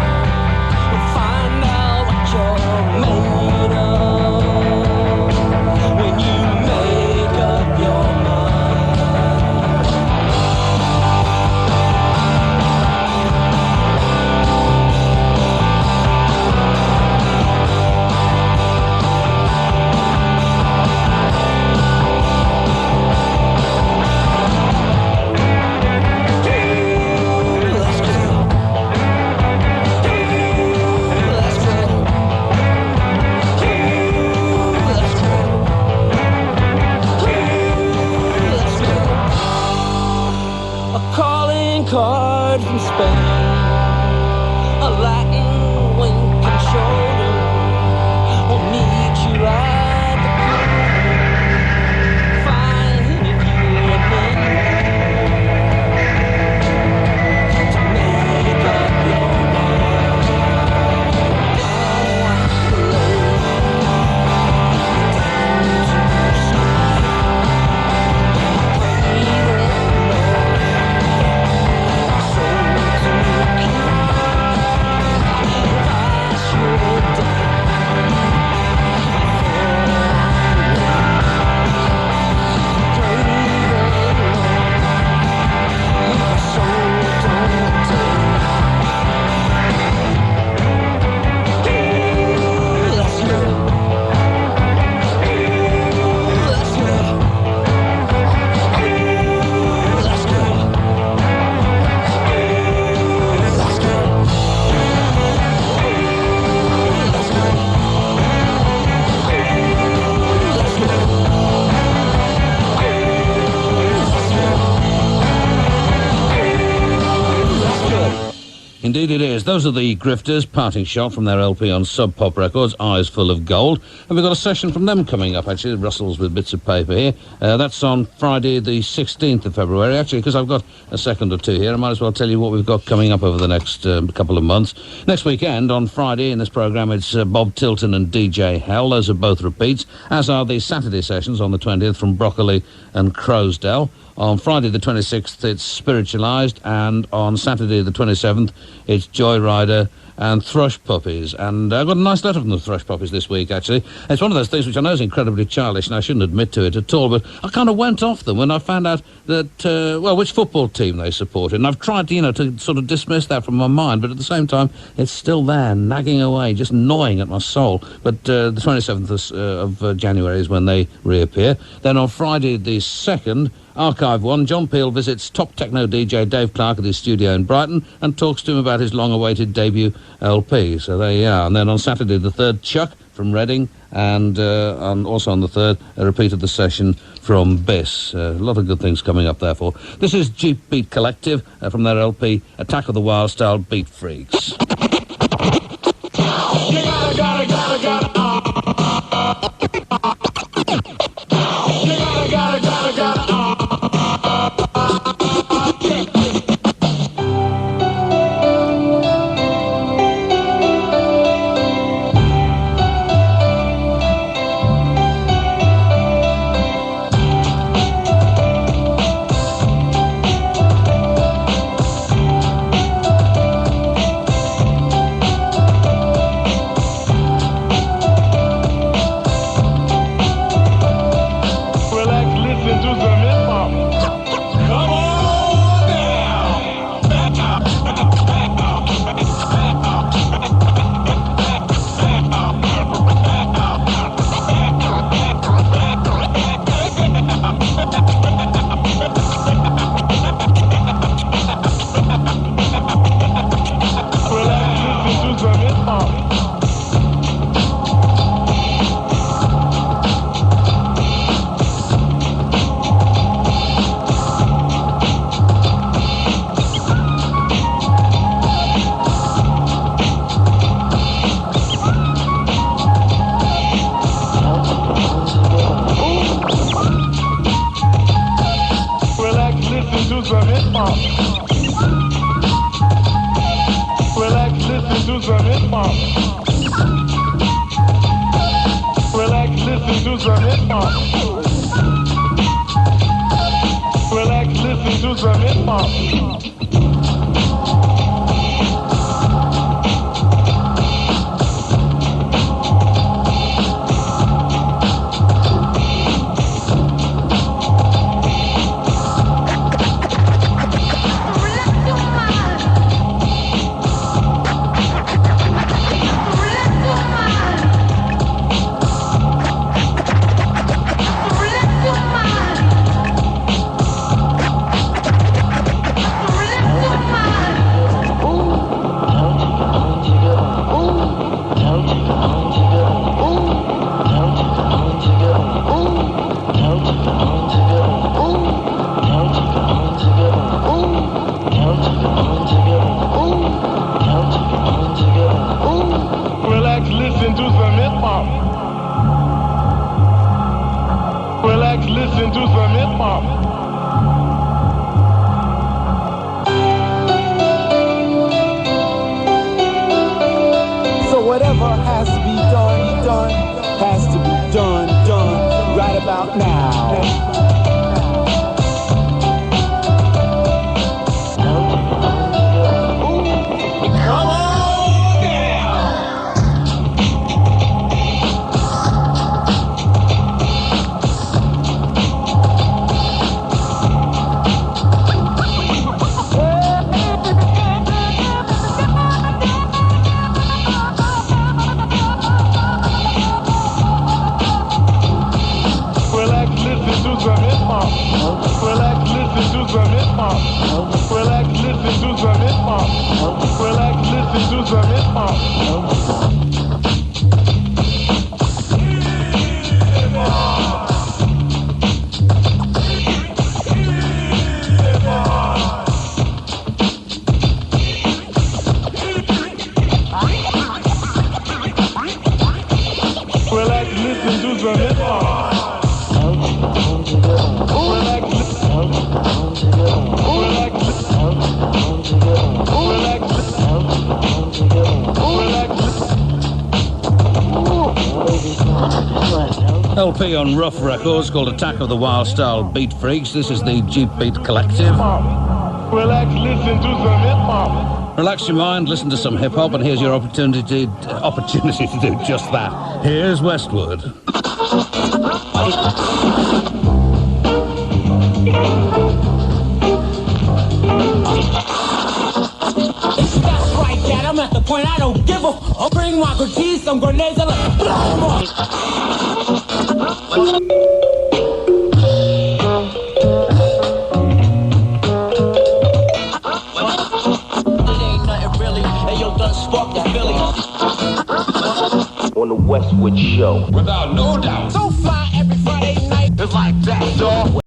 Speaker 2: We'll find out what you're made of when you make up your card from Spain, a Latin wink and shoulder. We'll meet you at the corner. Fine if you're a man to make up your mind.
Speaker 1: Indeed it is. Those are the Grifters, Parting Shot from their LP on Sub Pop Records, Eyes Full of Gold. And we've got a session from them coming up, actually. Russell's with bits of paper here. That's on Friday the 16th of February. Actually, because I've got a second or two here, I might as well tell you what we've got coming up over the next couple of months. Next weekend, on Friday, in this programme, it's Bob Tilton and DJ Hell. Those are both repeats, as are the Saturday sessions on the 20th from Broccoli and Crowsdale. On Friday the 26th, it's Spiritualised, and on Saturday the 27th, it's Joyrider and Thrush Puppies. And I got a nice letter from the Thrush Puppies this week, actually. It's one of those things which I know is incredibly childish, and I shouldn't admit to it at all, but I kind of went off them when I found out that, which football team they supported. And I've tried, to sort of dismiss that from my mind, but at the same time, it's still there, nagging away, just gnawing at my soul. But the 27th of January is when they reappear. Then on Friday the 2nd, Archive 1, John Peel visits top techno DJ Dave Clark at his studio in Brighton and talks to him about his long-awaited debut LP. So there you are. And then on Saturday the 3rd, Chuck from Reading, and also on the 3rd, a repeat of the session from Biss. A lot of good things coming up, therefore. This is Jeep Beat Collective from their LP, Attack of the Wild Style Beat Freaks.
Speaker 11: some hip-hop. Relax, listen to some hip-hop.
Speaker 1: LP on Rough Records called Attack of the Wild Style Beat Freaks. This is the Jeep Beat Collective.
Speaker 11: Relax, listen to some hip-hop.
Speaker 1: Relax your mind, listen to some hip-hop, and here's your opportunity to do just that. Here's Westwood.
Speaker 6: That's right, Dad. I'm at the point I don't give a. I'll bring my cheese, some grenades, and blow them up.
Speaker 10: On the Westwood Show.
Speaker 6: Without no doubt. So fly every Friday night. It's like that, dog.